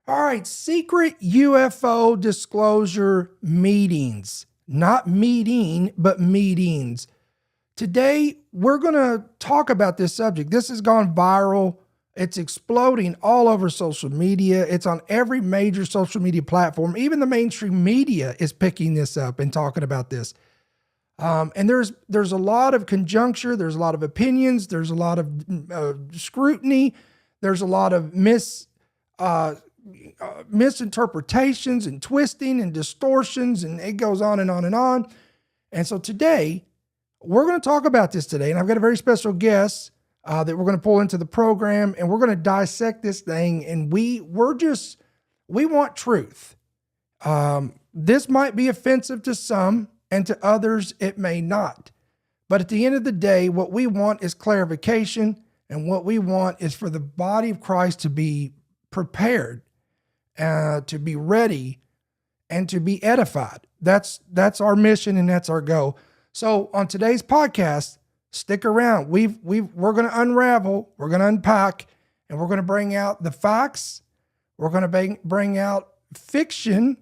All right, secret UFO disclosure meetings. Not meeting, but meetings. Today, we're going to talk about this subject. This has gone viral. It's exploding all over social media. It's on every major social media platform. Even the mainstream media is picking this up and talking about this. And there's a lot of conjuncture. There's a lot of opinions. There's a lot of scrutiny. There's a lot of misinterpretations and twisting and distortions, and it goes on and on and on. And so today, we're going to talk about this today, and I've got a very special guest that we're going to pull into the program, and we're going to dissect this thing, and we want truth. This might be offensive to some, and to others, it may not. But at the end of the day, what we want is clarification, and what we want is for the body of Christ to be prepared, to be ready, and to be edified. That's our mission, and that's our goal. So on today's podcast, stick around. We're going to unravel, we're going to unpack, and we're going to bring out the facts. We're going to bring out fiction,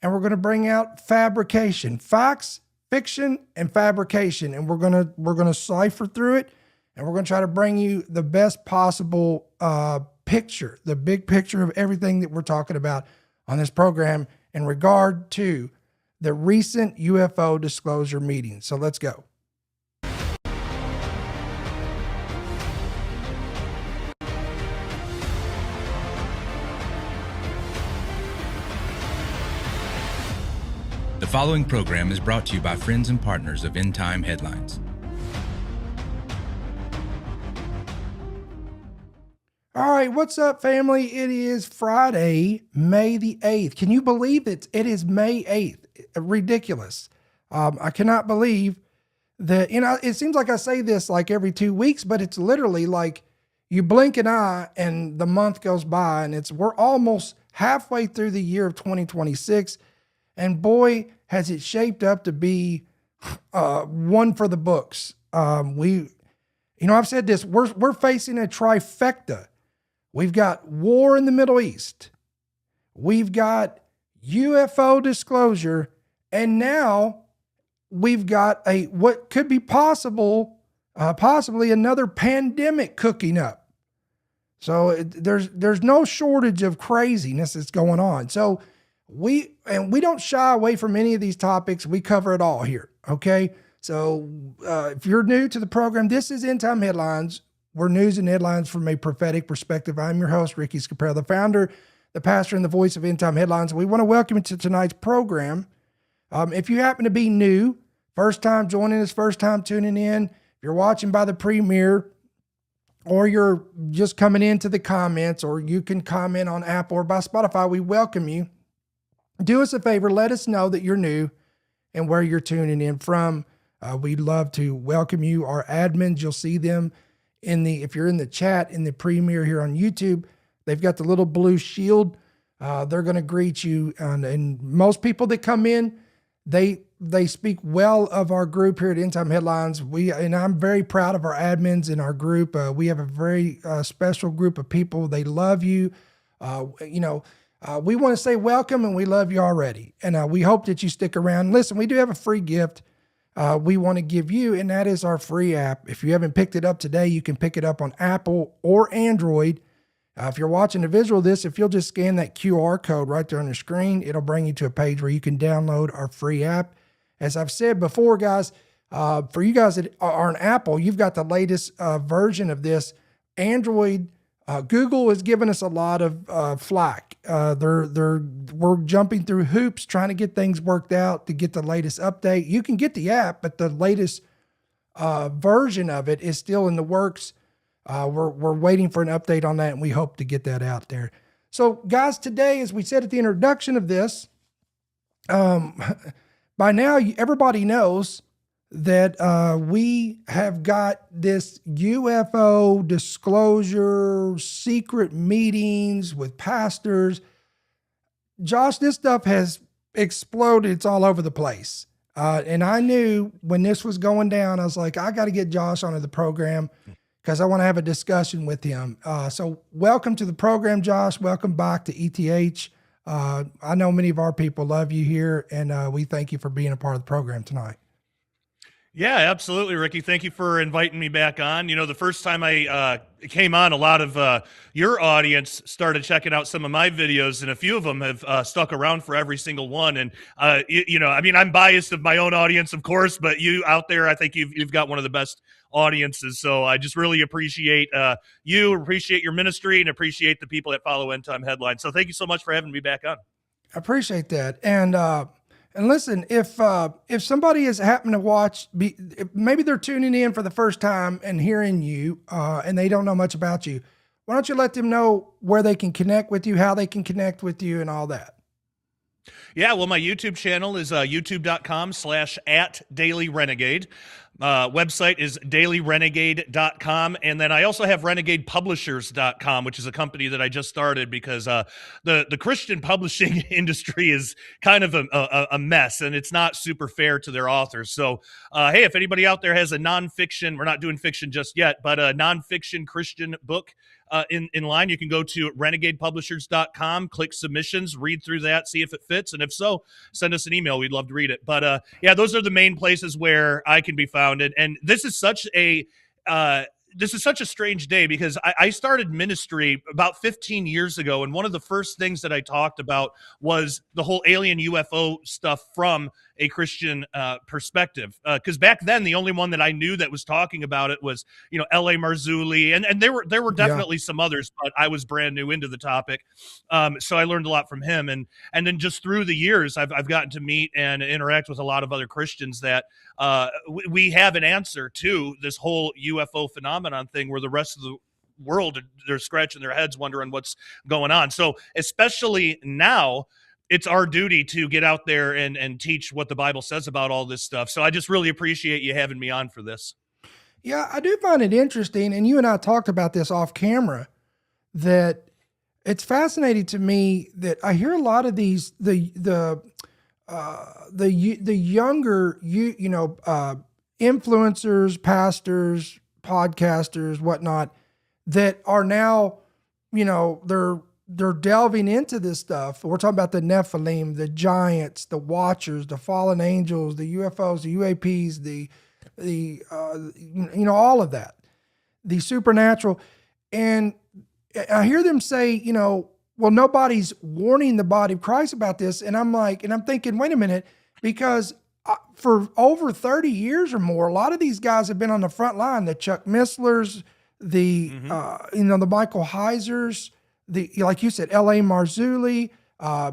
and we're going to bring out fabrication. Facts, fiction, and fabrication. And we're going to cipher through it, and we're going to try to bring you the best possible picture, the big picture of everything that we're talking about on this program in regard to the recent UFO disclosure meeting. So let's go. The following program is brought to you by friends and partners of End Time Headlines. All right, what's up, family? It is Friday, May the 8th. Can you believe it? It is May 8th. Ridiculous. I cannot believe that, it seems like I say this like every 2 weeks, but it's literally like you blink an eye and the month goes by, and we're almost halfway through the year of 2026. And boy, has it shaped up to be one for the books. I've said this, we're facing a trifecta. We've got war in the Middle East. We've got UFO disclosure. And now we've got what could be possibly another pandemic cooking up. So there's no shortage of craziness that's going on. So we don't shy away from any of these topics. We cover it all here. Okay. So if you're new to the program, this is End Time Headlines. We're news and headlines from a prophetic perspective. I'm your host, Ricky Scaparo, the founder, the pastor, and the voice of End Time Headlines. We want to welcome you to tonight's program. If you happen to be new, first time joining us, first time tuning in, if you're watching by the premiere, or you're just coming into the comments, or you can comment on Apple or by Spotify, we welcome you. Do us a favor, let us know that you're new and where you're tuning in from. We'd love to welcome you. Our admins, you'll see them if you're in the chat in the premiere here on YouTube, they've got the little blue shield. They're going to greet you. And most people that come in, they speak well of our group here at End Time Headlines. And I'm very proud of our admins in our group. We have a very special group of people. They love you. We want to say welcome, and we love you already. And we hope that you stick around. Listen, we do have a free gift we want to give you, and that is our free app. If you haven't picked it up today, you can pick it up on Apple or Android. If you're watching the visual of this, if you'll just scan that QR code right there on the screen, it'll bring you to a page where you can download our free app. As I've said before, guys, for you guys that are on Apple, you've got the latest version of this. Android, Google has given us a lot of flack. We're jumping through hoops trying to get things worked out to get the latest update. You can get the app, but the latest version of it is still in the works. We're waiting for an update on that, and we hope to get that out there. So, guys, today, as we said at the introduction of this, by now everybody knows that we have got this UFO disclosure, secret meetings with pastors. Josh, this stuff has exploded. It's all over the place. And I knew when this was going down, I was like, I got to get Josh onto the program because I want to have a discussion with him. So welcome to the program, Josh. Welcome back to ETH. I know many of our people love you here, and we thank you for being a part of the program tonight. Yeah, absolutely, Ricky. Thank you for inviting me back on. You know, the first time I came on, a lot of your audience started checking out some of my videos, and a few of them have stuck around for every single one. And, you know, I mean, I'm biased of my own audience, of course, but you out there, I think you've got one of the best audiences. So I just really appreciate you, appreciate your ministry, and appreciate the people that follow End Time Headlines. So thank you so much for having me back on. I appreciate that. And listen, if somebody has happened to watch, maybe they're tuning in for the first time and hearing you, and they don't know much about you, why don't you let them know where they can connect with you, how they can connect with you, and all that? Yeah, well, my YouTube channel is youtube.com/@dailyrenegade. Website is dailyrenegade.com. And then I also have renegadepublishers.com, which is a company that I just started because the Christian publishing industry is kind of a mess, and it's not super fair to their authors. So, hey, if anybody out there has a nonfiction, we're not doing fiction just yet, but a nonfiction Christian book in line, you can go to renegadepublishers.com, click submissions, read through that, see if it fits. And if so, send us an email. We'd love to read it. But yeah, those are the main places where I can be found. And this is such a strange day because I started ministry about 15 years ago. And one of the first things that I talked about was the whole alien UFO stuff from a Christian perspective. Because back then, the only one that I knew that was talking about it was, you know, L.A. Marzulli. And there were definitely some others, but I was brand new into the topic. So I learned a lot from him. And then just through the years, I've gotten to meet and interact with a lot of other Christians that we have an answer to this whole UFO phenomenon thing where the rest of the world, they're scratching their heads wondering what's going on. So especially now, it's our duty to get out there and teach what the Bible says about all this stuff. So I just really appreciate you having me on for this. Yeah, I do find it interesting, and you and I talked about this off camera, that it's fascinating to me that I hear a lot of these the younger influencers, pastors, podcasters, whatnot, that are now, you know, they're delving into this stuff. We're talking about the Nephilim, the giants, the watchers, the fallen angels, the UFOs, the UAPs, all of that, the supernatural. And I hear them say, you know, well, nobody's warning the body of Christ about this. And I'm thinking, wait a minute, because for over 30 years or more, a lot of these guys have been on the front line, the Chuck Misslers, the Michael Heisers, like you said, L.A. Marzulli,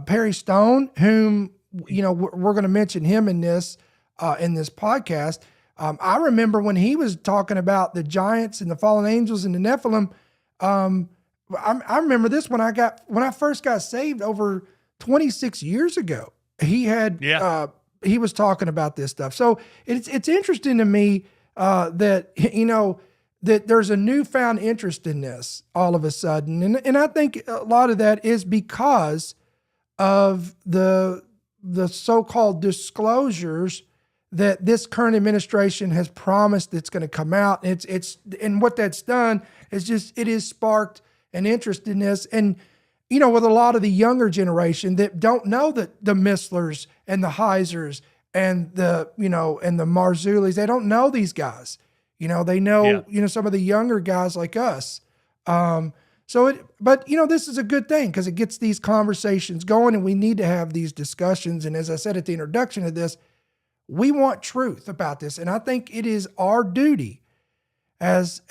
Perry Stone, whom, you know, we're going to mention him in this podcast. I remember when he was talking about the giants and the fallen angels and the Nephilim. I remember this when I first got saved over 26 years ago. He was talking about this stuff. So it's interesting to me that, you know, that there's a newfound interest in this all of a sudden. And I think a lot of that is because of the so-called disclosures that this current administration has promised that's going to come out. And what that's done is it has sparked an interest in this. And, you know, with a lot of the younger generation that don't know that the Misslers and the Heisers and the Marzullis, they don't know these guys. You know, they know, you know, some of the younger guys like us. But you know, this is a good thing because it gets these conversations going, and we need to have these discussions. And as I said at the introduction of this, we want truth about this. And I think it is our duty as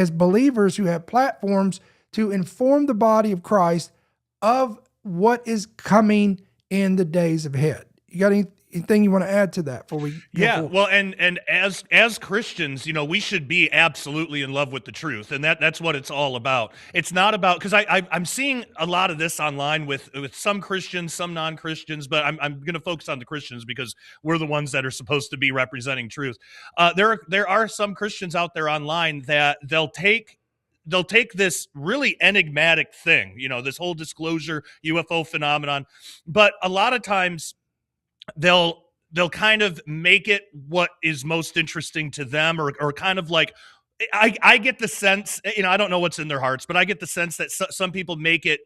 believers who have platforms to inform the body of Christ of what is coming in the days ahead. You got anything you want to add to that before we go forward? Well, and as Christians, you know, we should be absolutely in love with the truth, and that's what it's all about. It's not about, because I'm seeing a lot of this online with some Christians, some non-Christians, but I'm going to focus on the Christians because we're the ones that are supposed to be representing truth. There are some Christians out there online that they'll take this really enigmatic thing, you know, this whole disclosure UFO phenomenon, but a lot of times they'll kind of make it what is most interesting to them, or kind of like I get the sense, I don't know what's in their hearts, but I get the sense that some people make it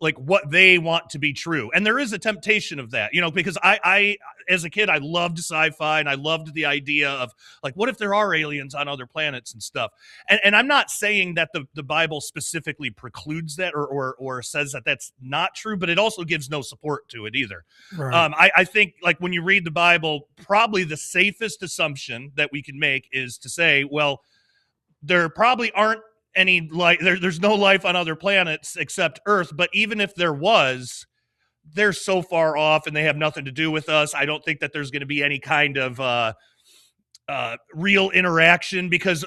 like what they want to be true. And there is a temptation of that, because I, as a kid, I loved sci-fi and I loved the idea of like, what if there are aliens on other planets and stuff? And I'm not saying that the Bible specifically precludes that or says that that's not true, but it also gives no support to it either. Right. I think like when you read the Bible, probably the safest assumption that we can make is to say, well, there probably aren't any life. There's no life on other planets except Earth. But even if there was, they're so far off and they have nothing to do with us. I don't think that there's going to be any kind of real interaction, because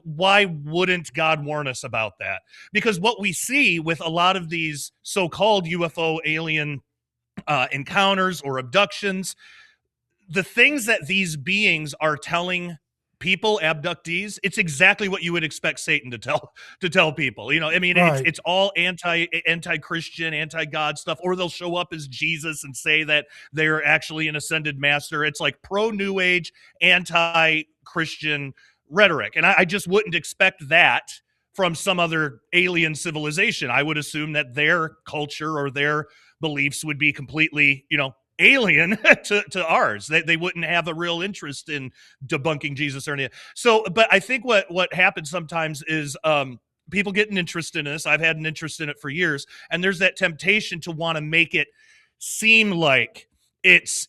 why wouldn't God warn us about that? Because what we see with a lot of these so-called UFO alien encounters or abductions, the things that these beings are telling people, abductees, it's exactly what you would expect Satan to tell people. Right. It's all anti-Christian, anti-God stuff, or they'll show up as Jesus and say that they're actually an ascended master. It's like pro-New Age, anti-Christian rhetoric. And I just wouldn't expect that from some other alien civilization. I would assume that their culture or their beliefs would be completely, alien to ours. They wouldn't have a real interest in debunking Jesus or anything. So, but I think what happens sometimes is people get an interest in this. I've had an interest in it for years, and there's that temptation to want to make it seem like it's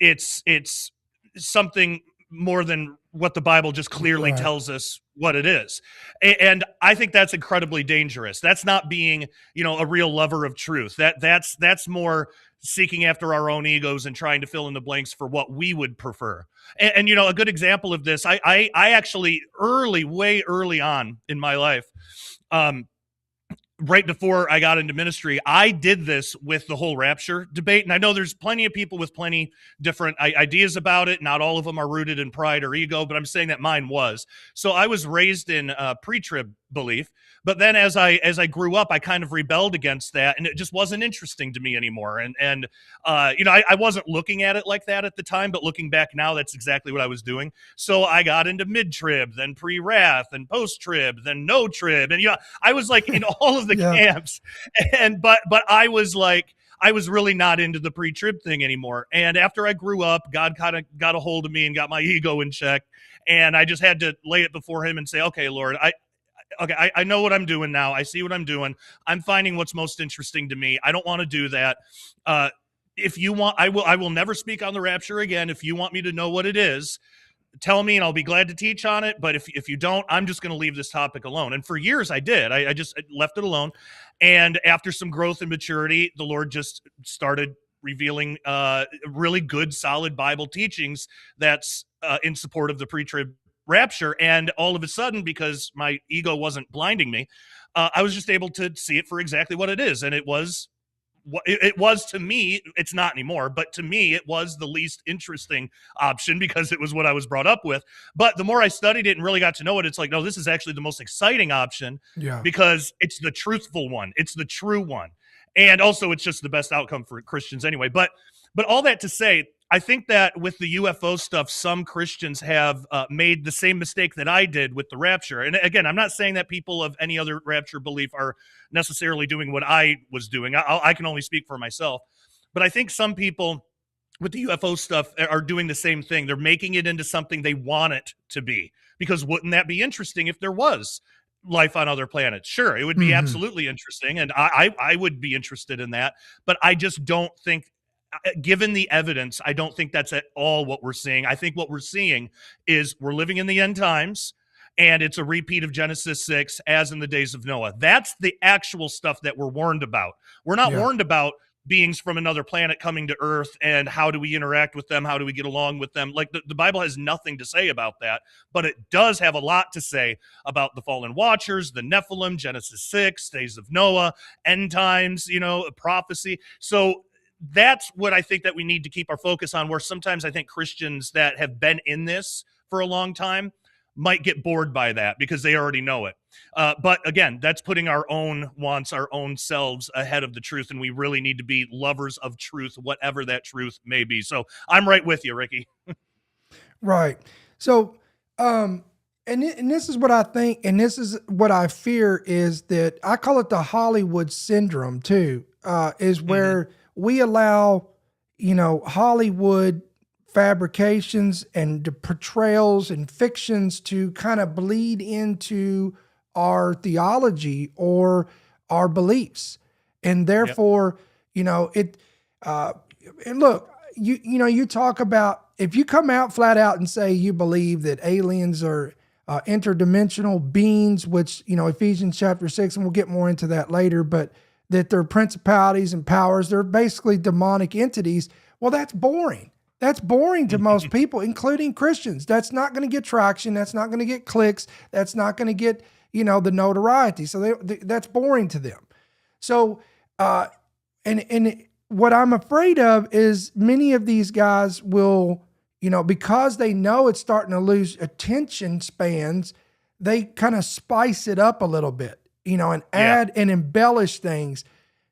something more than what the Bible just clearly Right. tells us what it is. And I think that's incredibly dangerous. That's not being, a real lover of truth. That's more seeking after our own egos and trying to fill in the blanks for what we would prefer. And a good example of this, I actually way early on in my life, right before I got into ministry, I did this with the whole rapture debate. And I know there's plenty of people with plenty different ideas about it. Not all of them are rooted in pride or ego, but I'm saying that mine was. So I was raised in pre-trib belief. But then as I grew up, I kind of rebelled against that, and it just wasn't interesting to me anymore. And I wasn't looking at it like that at the time, but looking back now, that's exactly what I was doing. So I got into mid-trib, then pre-wrath, and post-trib, then no-trib. And I was like in all of the Yeah. camps. And but I was like, I was really not into the pre-trib thing anymore. And after I grew up, God kind of got a hold of me and got my ego in check. And I just had to lay it before him and say, okay, Lord, I know what I'm doing now. I see what I'm doing. I'm finding what's most interesting to me. I don't want to do that. If you want, I will never speak on the rapture again. If you want me to know what it is, tell me and I'll be glad to teach on it. But if you don't, I'm just going to leave this topic alone. And for years I did. I just left it alone. And after some growth and maturity, the Lord just started revealing really good, solid Bible teachings that's in support of the pre-trib rapture. And all of a sudden, because my ego wasn't blinding me, I was just able to see it for exactly what it is. And it was to me, it's not anymore, but to me, it was the least interesting option because it was what I was brought up with. But the more I studied it and really got to know it, it's like, no, this is actually the most exciting option because it's the truthful one. It's the true one. And also it's just the best outcome for Christians anyway. But all that to say, I think that with the UFO stuff, some Christians have made the same mistake that I did with the rapture. And again, I'm not saying that people of any other rapture belief are necessarily doing what I was doing. I can only speak for myself. But I think some people with the UFO stuff are doing the same thing. They're making it into something they want it to be. Because wouldn't that be interesting if there was life on other planets? Sure, it would be absolutely interesting. And I would be interested in that. But I just don't think, given the evidence, I don't think that's at all what we're seeing. I think what we're seeing is we're living in the end times, and it's a repeat of Genesis 6 as in the days of Noah. That's the actual stuff that we're warned about. We're not warned about beings from another planet coming to Earth and how do we interact with them, how do we get along with them. Like the Bible has nothing to say about that, but it does have a lot to say about the fallen watchers, the Nephilim, Genesis 6, days of Noah, end times, prophecy. So that's what I think that we need to keep our focus on, where sometimes I think Christians that have been in this for a long time might get bored by that because they already know it. But again, that's putting our own wants, our own selves ahead of the truth. And we really need to be lovers of truth, whatever that truth may be. So I'm right with you, Ricky. Right. So, And this is what I think, and this is what I fear, is that I call it the Hollywood syndrome too, is where we allow, Hollywood fabrications and the portrayals and fictions to kind of bleed into our theology or our beliefs. And therefore, and look, you talk about, if you come out flat out and say you believe that aliens are interdimensional beings, which, Ephesians chapter 6, and we'll get more into that later, but that they're principalities and powers, they're basically demonic entities. Well, that's boring. That's boring to most people, including Christians. That's not going to get traction. That's not going to get clicks. That's not going to get, the notoriety. So that's boring to them. So, and what I'm afraid of is many of these guys will, because they know it's starting to lose attention spans, they kind of spice it up a little bit, and add and embellish things.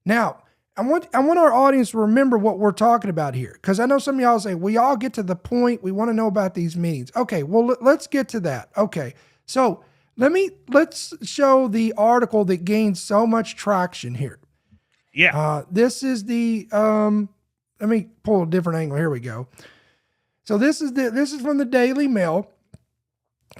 Now, I want our audience to remember what we're talking about here, because I know some of y'all say, we all get to the point, we want to know about these meetings. Okay, well, let's get to that. Okay, so let's show the article that gained so much traction here. Yeah. This is the, let me pull a different angle. Here we go. So this is from the Daily Mail,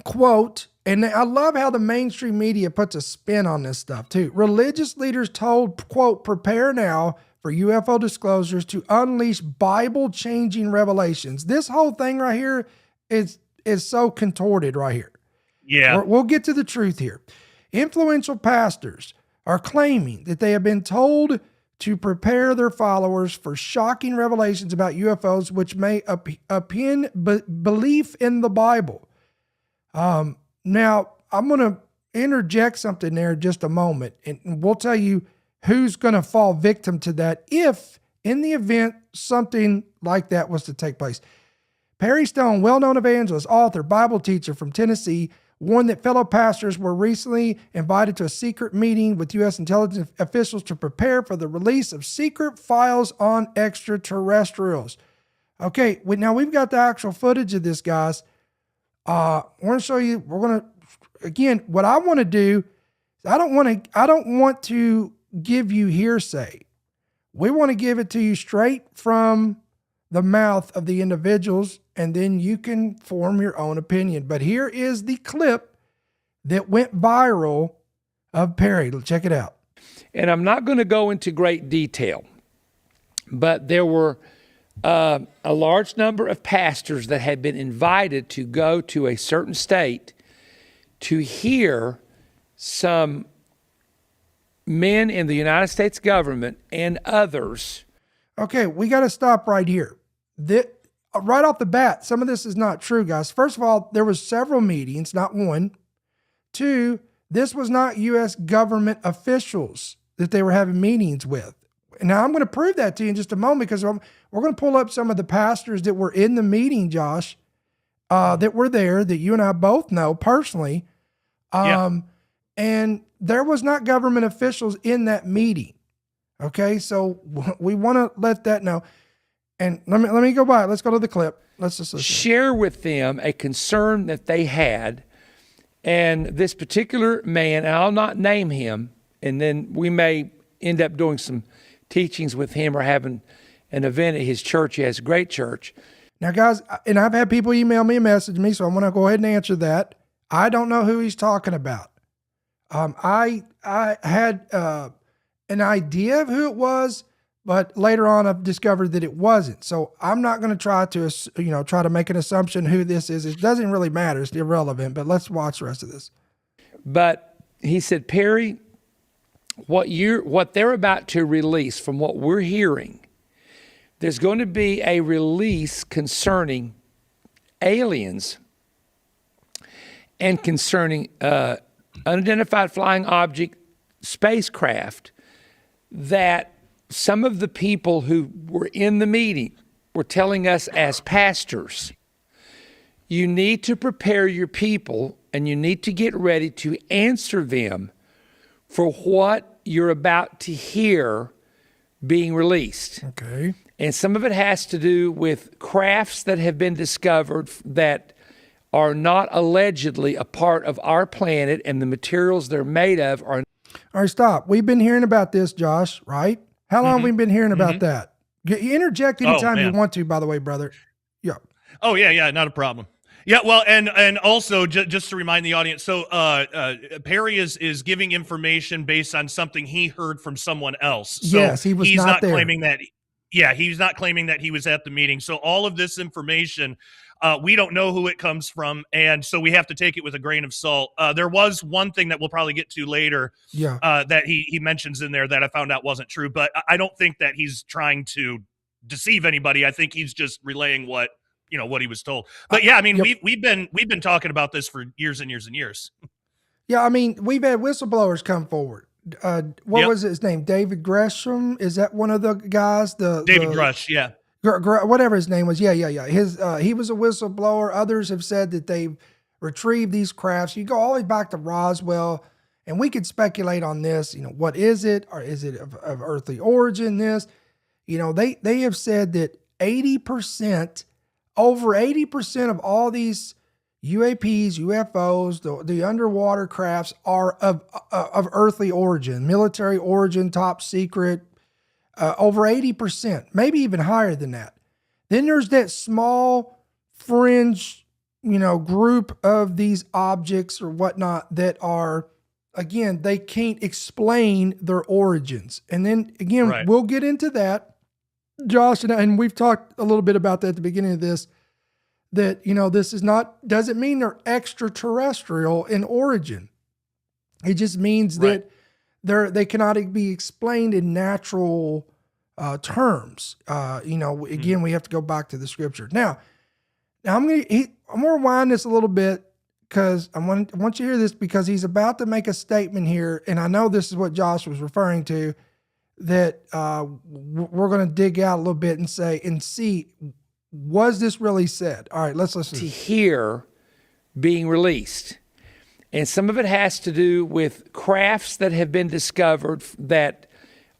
quote, and I love how the mainstream media puts a spin on this stuff too. Religious leaders told, quote, prepare now for UFO disclosures to unleash Bible-changing revelations. This whole thing right here is so contorted right here. Yeah. We'll get to the truth here. Influential pastors are claiming that they have been told to prepare their followers for shocking revelations about UFOs, which may upend belief in the Bible. Now, I'm going to interject something there in just a moment, and we'll tell you who's going to fall victim to that if, in the event, something like that was to take place. Perry Stone, well-known evangelist, author, Bible teacher from Tennessee, warned that fellow pastors were recently invited to a secret meeting with U.S. intelligence officials to prepare for the release of secret files on extraterrestrials. Okay, now we've got the actual footage of this, guys. We're going to show you, again, what I want to do, I don't want to give you hearsay. We want to give it to you straight from the mouth of the individuals, and then you can form your own opinion. But here is the clip that went viral of Perry. Check it out. And I'm not going to go into great detail, but there were a large number of pastors that had been invited to go to a certain state to hear some men in the United States government and others. Okay, we got to stop right here. Right off the bat, some of this is not true, guys. First of all, there was several meetings, not one. Two, this was not U.S. government officials that they were having meetings with. Now, I'm going to prove that to you in just a moment, because we're going to pull up some of the pastors that were in the meeting, Josh, that were there, that you and I both know personally. And there was not government officials in that meeting. Okay, so we want to let that know. And let me go by. Let's go to the clip. Let's just listen. Share with them a concern that they had. And this particular man, and I'll not name him, and then we may end up doing some teachings with him or having an event at his church. He has a great church. Now, guys, and I've had people email me and message me, so I'm going to go ahead and answer that. I don't know who he's talking about. I had an idea of who it was, but later on I've discovered that it wasn't. So I'm not going to try to make an assumption who this is. It doesn't really matter. It's irrelevant, but let's watch the rest of this. But he said, Perry, what they're about to release, from what we're hearing, there's going to be a release concerning aliens and concerning unidentified flying object spacecraft, that some of the people who were in the meeting were telling us as pastors, you need to prepare your people and you need to get ready to answer them for what you're about to hear being released. Okay. And some of it has to do with crafts that have been discovered that are not allegedly a part of our planet, and the materials they're made of are. All right, stop. We've been hearing about this, Josh, right? How long have we been hearing about that? You interject anytime you want to, by the way, brother. Yeah. Oh, yeah, not a problem. Yeah, well, and also just to remind the audience, so Perry is giving information based on something he heard from someone else. So yes, he's not there. Claiming that. Yeah, he's not claiming that he was at the meeting. So all of this information, we don't know who it comes from, and so we have to take it with a grain of salt. There was one thing that we'll probably get to later, that he mentions in there that I found out wasn't true, but I don't think that he's trying to deceive anybody. I think he's just relaying what he was told. But yeah, I mean, we've been talking about this for years and years and years. Yeah, I mean, we've had whistleblowers come forward. What was his name? David Gresham? Is that one of the guys? David Grush, yeah. Whatever his name was. Yeah. He was a whistleblower. Others have said that they've retrieved these crafts. You go all the way back to Roswell, and we could speculate on this. What is it? Or is it of earthly origin? They have said that over 80% of all these UAPs, UFOs, the underwater crafts are of earthly origin, military origin, top secret, over 80%, maybe even higher than that. Then there's that small fringe, group of these objects or whatnot that are, again, they can't explain their origins. And then again, We'll get into that, Josh, and we've talked a little bit about that at the beginning of this, that, this doesn't mean they're extraterrestrial in origin. It just means that they cannot be explained in natural terms. Again, we have to go back to the scripture. Now I'm going to rewind this a little bit because I want you to hear this, because he's about to make a statement here. And I know this is what Josh was referring to, that we're going to dig out a little bit and see, was this really said? All right, let's listen. To hear being released. And some of it has to do with crafts that have been discovered that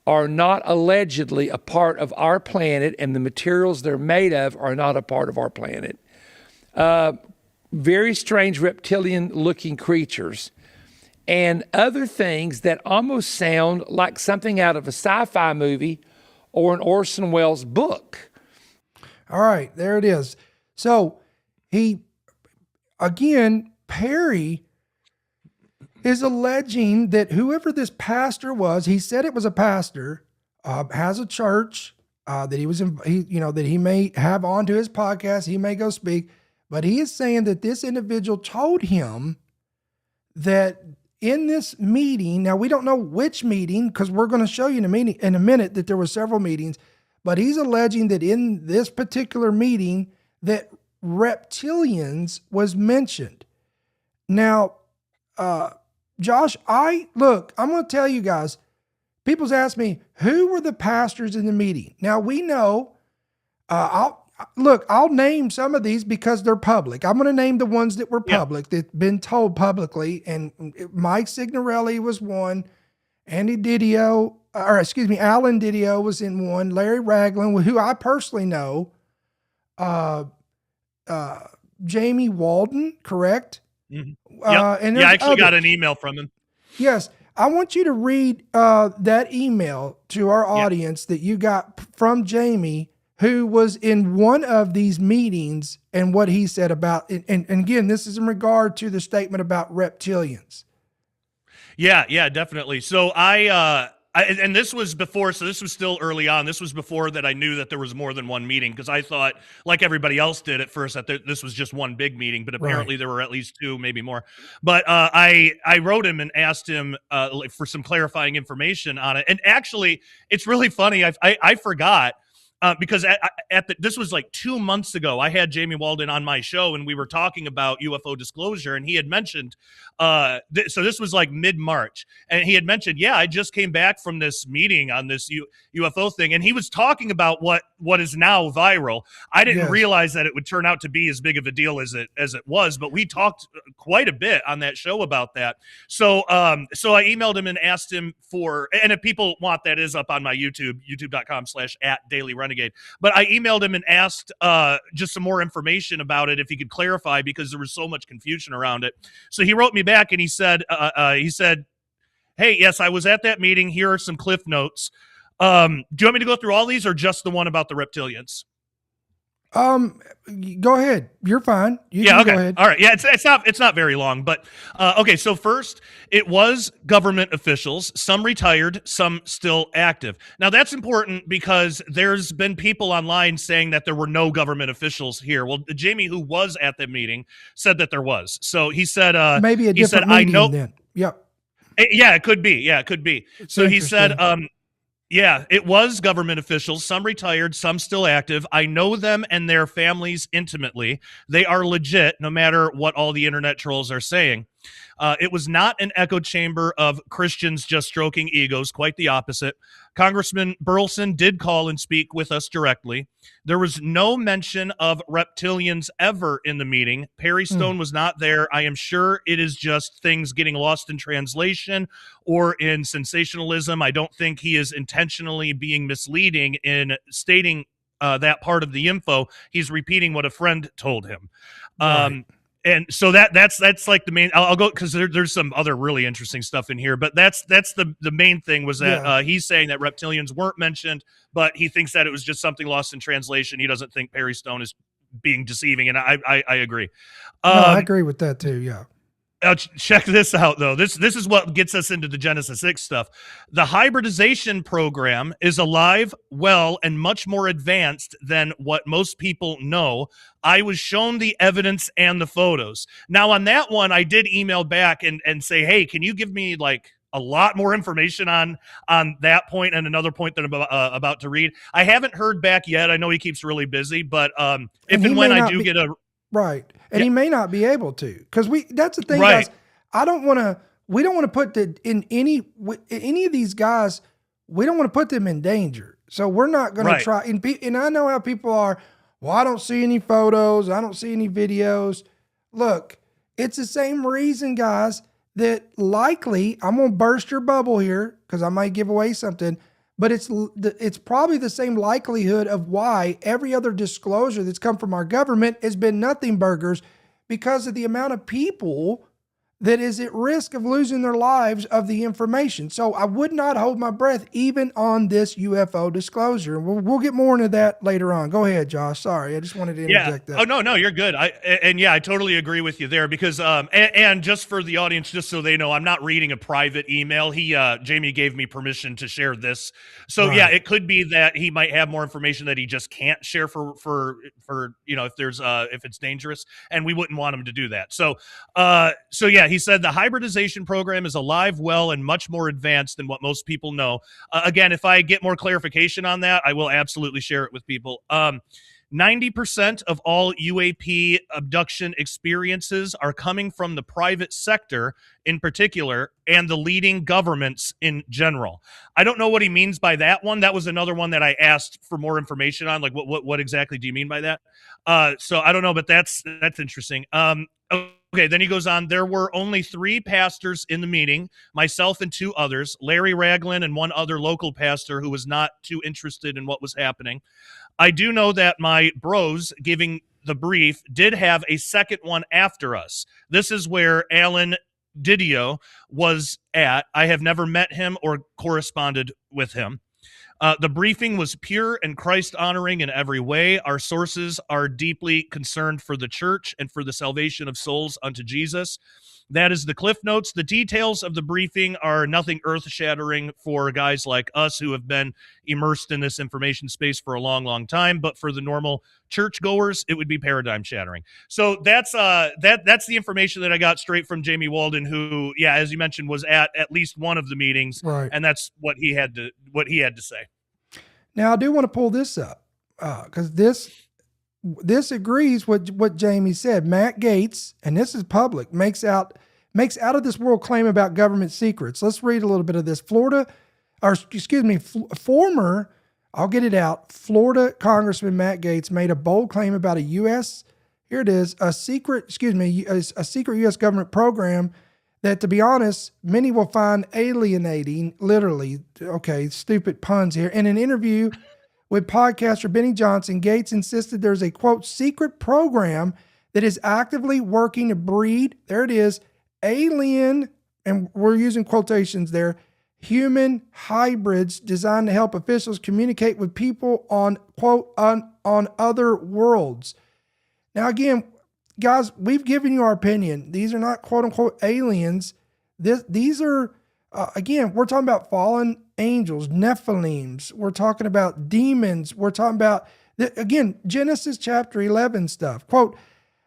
are not allegedly a part of our planet, and the materials they're made of are not a part of our planet. Very strange reptilian-looking creatures and other things that almost sound like something out of a sci-fi movie or an Orson Welles book. All right, there it is. So Perry is alleging that whoever this pastor was, he said it was a pastor, has a church, that that he may have onto his podcast, he may go speak, but he is saying that this individual told him that in this meeting, now we don't know which meeting, because we're going to show you in a minute that there were several meetings, but he's alleging that in this particular meeting that reptilians was mentioned. Now, Josh, I'm going to tell you guys, people's asked me, who were the pastors in the meeting? Now we know, I'll name some of these because they're public. I'm going to name the ones that were public, that been told publicly. And Mike Signorelli was one. Alan Didio was in one. Larry Ragland, who I personally know. Jamie Walden, correct? Mm-hmm. And I actually got an email from him. Yes. I want you to read that email to our audience that you got from Jamie, who was in one of these meetings, and what he said about it. And again, this is in regard to the statement about reptilians. Yeah, definitely. So and this was before, so this was still early on. This was before that I knew that there was more than one meeting, because I thought, like everybody else did at first, that this was just one big meeting, but apparently there were at least two, maybe more. But I wrote him and asked him for some clarifying information on it. And actually, it's really funny. I forgot. Because this was like 2 months ago, I had Jamie Walden on my show, and we were talking about UFO disclosure, and he had mentioned, so this was like mid-March, and he had mentioned, I just came back from this meeting on this UFO thing, and he was talking about what is now viral. I didn't realize that it would turn out to be as big of a deal as it was, but we talked quite a bit on that show about that. So I emailed him and asked him and if people want, that is up on my YouTube, youtube.com/@dailyrenegade. Renegade. But I emailed him and asked just some more information about it if he could clarify, because there was so much confusion around it. So he wrote me back and he said, "Hey, yes, I was at that meeting. Here are some cliff notes. Do you want me to go through all these or just the one about the reptilians?" Go ahead. You're fine. Yeah, okay. Go ahead. All right. Yeah, it's not very long, but okay. So first, it was government officials, some retired, some still active. Now that's important because there's been people online saying that there were no government officials here. Well, Jamie, who was at the meeting, said that there was. So he said, maybe a different meeting then. Yep. Yeah, it could be. Yeah, it could be. So he said, yeah, it was government officials, some retired, some still active. I know them and their families intimately. They are legit, no matter what all the internet trolls are saying. It was not an echo chamber of Christians just stroking egos, quite the opposite. Congressman Burleson did call and speak with us directly. There was no mention of reptilians ever in the meeting. Perry Stone was not there. I am sure it is just things getting lost in translation or in sensationalism. I don't think he is intentionally being misleading in stating that part of the info. He's repeating what a friend told him. Right. And so that's like the main. I'll go because there's some other really interesting stuff in here, but that's the main thing was that he's saying that reptilians weren't mentioned, but he thinks that it was just something lost in translation. He doesn't think Perry Stone is being deceiving, and I agree. No, I agree with that too. Yeah. Check this out, though. This is what gets us into the Genesis 6 stuff. The hybridization program is alive, well, and much more advanced than what most people know. I was shown the evidence and the photos. Now, on that one, I did email back and say, hey, can you give me like a lot more information on that point and another point that I'm about to read? I haven't heard back yet. I know he keeps really busy, but if and when I do get a... Right. And he may not be able to, because that's the thing, guys. We don't want to put in any of these guys, we don't want to put them in danger. So we're not going to try. And I know how people are. Well, I don't see any photos. I don't see any videos. Look, it's the same reason, guys, that likely I'm going to burst your bubble here because I might give away something. But it's probably the same likelihood of why every other disclosure that's come from our government has been nothing burgers, because of the amount of people that is at risk of losing their lives of the information. So I would not hold my breath even on this UFO disclosure. We'll get more into that later on. Go ahead, Josh. Sorry, I just wanted to interject that. Oh, no, you're good. I totally agree with you there because, and just for the audience, just so they know, I'm not reading a private email. Jamie gave me permission to share this. So yeah, it could be that he might have more information that he just can't share for if it's dangerous, and we wouldn't want him to do that. So yeah, he said the hybridization program is alive, well, and much more advanced than what most people know. Again, if I get more clarification on that, I will absolutely share it with people. 90% of all UAP abduction experiences are coming from the private sector in particular and the leading governments in general. I don't know what he means by that one. That was another one that I asked for more information on. Like, what exactly do you mean by that? So I don't know, but that's interesting. Okay, then he goes on. There were only 3 pastors in the meeting, myself and 2 others, Larry Ragland and one other local pastor who was not too interested in what was happening. I do know that my bros giving the brief did have a second one after us. This is where Alan Didio was at. I have never met him or corresponded with him. The briefing was pure and Christ-honoring in every way. Our sources are deeply concerned for the church and for the salvation of souls unto Jesus. That is the Cliff Notes. The details of the briefing are nothing earth-shattering for guys like us who have been immersed in this information space for a long, long time. But for the normal churchgoers, it would be paradigm-shattering. So that's the information that I got straight from Jamie Walden, who, yeah, as you mentioned, was at least one of the meetings, and that's what he had to say. Now, I do want to pull this up because this agrees with what Jamie said. Matt Gaetz, and this is public, makes out of this world claim about government secrets. Let's read a little bit of this. Former, I'll get it out. Florida Congressman Matt Gaetz made a bold claim about a secret U.S. government program that, to be honest, many will find alienating, literally, okay, stupid puns here. In an interview with podcaster Benny Johnson, Gates insisted there's a, quote, secret program that is actively working to breed, there it is, alien, and we're using quotations there, human hybrids designed to help officials communicate with people on, quote, on other worlds. Now, again, guys, we've given you our opinion. These are not, quote unquote, aliens. These are, again, we're talking about fallen angels, Nephilims. We're talking about demons. We're talking about, again, Genesis chapter 11 stuff. Quote,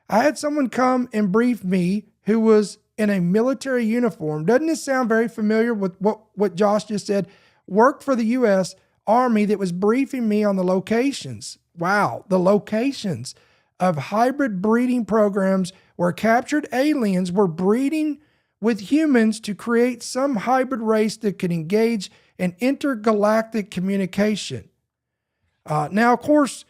I had someone come and brief me who was in a military uniform. Doesn't this sound very familiar with what Josh just said? Worked for the U.S. Army that was briefing me on the locations. Wow, the locations of hybrid breeding programs where captured aliens were breeding with humans to create some hybrid race that could engage in intergalactic communication. Now, of course,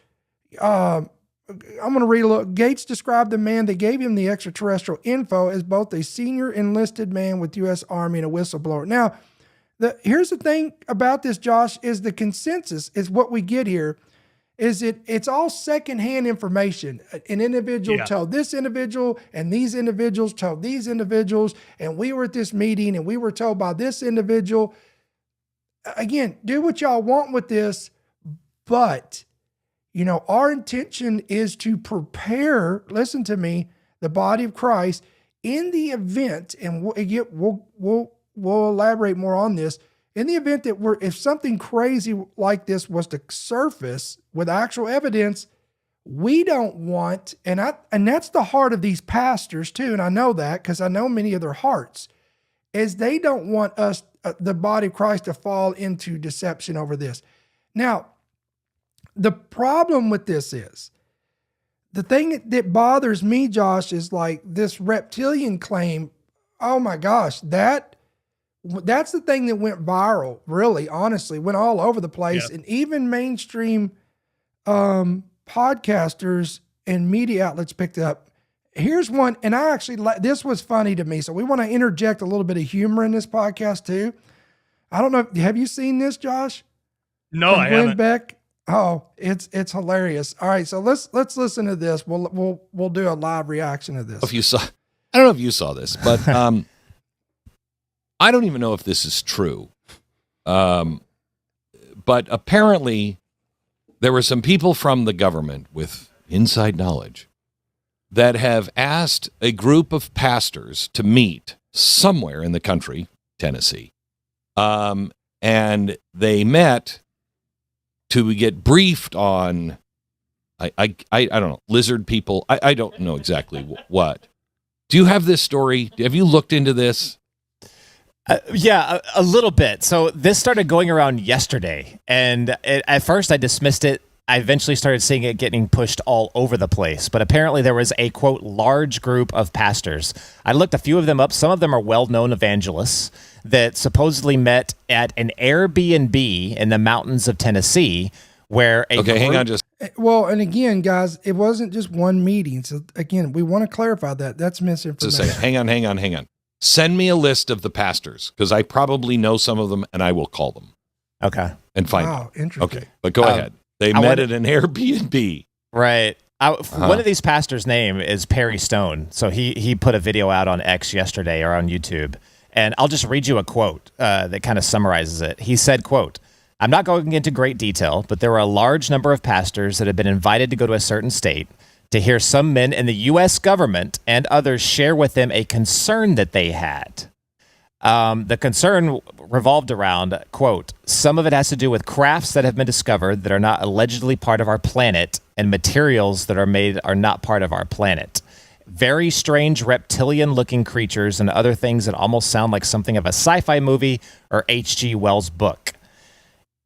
I'm going to read a little. Gates described the man that gave him the extraterrestrial info as both a senior enlisted man with U.S. Army and a whistleblower. Now, here's the thing about this, Josh, is the consensus is what we get here is it's all secondhand information. An individual told this individual, and these individuals told these individuals, and we were at this meeting, and we were told by this individual. Again, do what y'all want with this, but, you know, our intention is to prepare, listen to me, the body of Christ in the event, and we'll elaborate more on this, in the event that if something crazy like this was to surface with actual evidence, we don't want, and that's the heart of these pastors too, and I know that because I know many of their hearts, is they don't want us, the body of Christ, to fall into deception over this. Now, the problem with this is, the thing that bothers me, Josh, is like this reptilian claim. Oh my gosh, that's the thing that went viral, really, honestly, went all over the place. Yep. And even mainstream podcasters and media outlets picked it up. Here's one, and I actually, this was funny to me. So we want to interject a little bit of humor in this podcast too. I don't know. Have you seen this, Josh? No, I haven't. Beck? Oh, it's hilarious. All right. So let's listen to this. We'll do a live reaction to this. I don't know if you saw this, but, I don't even know if this is true. But apparently there were some people from the government with inside knowledge that have asked a group of pastors to meet somewhere in the country, Tennessee. And they met to get briefed on, I don't know, lizard people. I don't know exactly what. Do you have this story? Have you looked into this? Yeah, a little bit. So this started going around yesterday, and at first I dismissed it. I eventually started seeing it getting pushed all over the place, but apparently there was a, quote, large group of pastors. I looked a few of them up. Some of them are well-known evangelists that supposedly met at an Airbnb in the mountains of Tennessee where a hang on just. Well, and again, guys, it wasn't just one meeting. So again, we want to clarify that. That's misinformation. Just a second. Hang on. Send me a list of the pastors, because I probably know some of them, and I will call them. Okay. And find out. Interesting. Okay, but go ahead. They met at an Airbnb. Right. One of these pastors' name is Perry Stone. So he put a video out on X yesterday or on YouTube. And I'll just read you a quote that kind of summarizes it. He said, quote, I'm not going into great detail, but there were a large number of pastors that had been invited to go to a certain state to hear some men in the U.S. government and others share with them a concern that they had. The concern revolved around, quote, some of it has to do with crafts that have been discovered that are not allegedly part of our planet, and materials that are made are not part of our planet. Very strange reptilian-looking creatures and other things that almost sound like something of a sci-fi movie or H.G. Wells' book.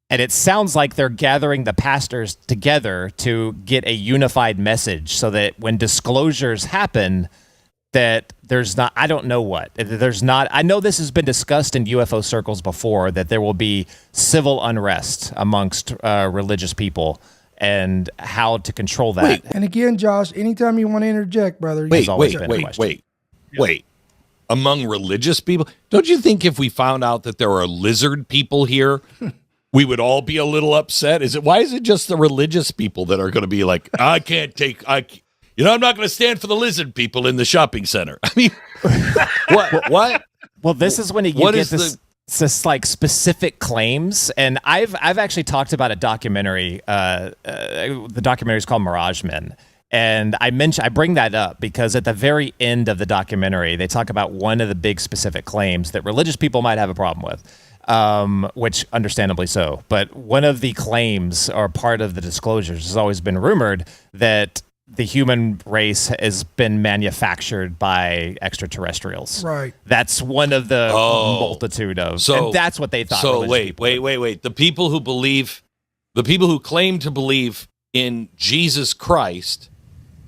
And it sounds like they're gathering the pastors together to get a unified message so that when disclosures happen, that there's not, I don't know what, there's not, I know this has been discussed in UFO circles before, that there will be civil unrest amongst religious people and how to control that. Wait, and again, Josh, anytime you want to interject, brother. Wait. Among religious people? Don't you think if we found out that there are lizard people here, we would all be a little upset. Why is it just the religious people that are going to be like, I'm not going to stand for the lizard people in the shopping center? I mean, what? Well, this is when you get this like specific claims, and I've actually talked about a documentary. The documentary is called Mirage Men, and I bring that up because at the very end of the documentary, they talk about one of the big specific claims that religious people might have a problem with, which understandably so. But one of the claims or part of the disclosures has always been rumored that the human race has been manufactured by extraterrestrials. Right. That's one of the multitude of. So and that's what they thought. So wait. The people who claim to believe in Jesus Christ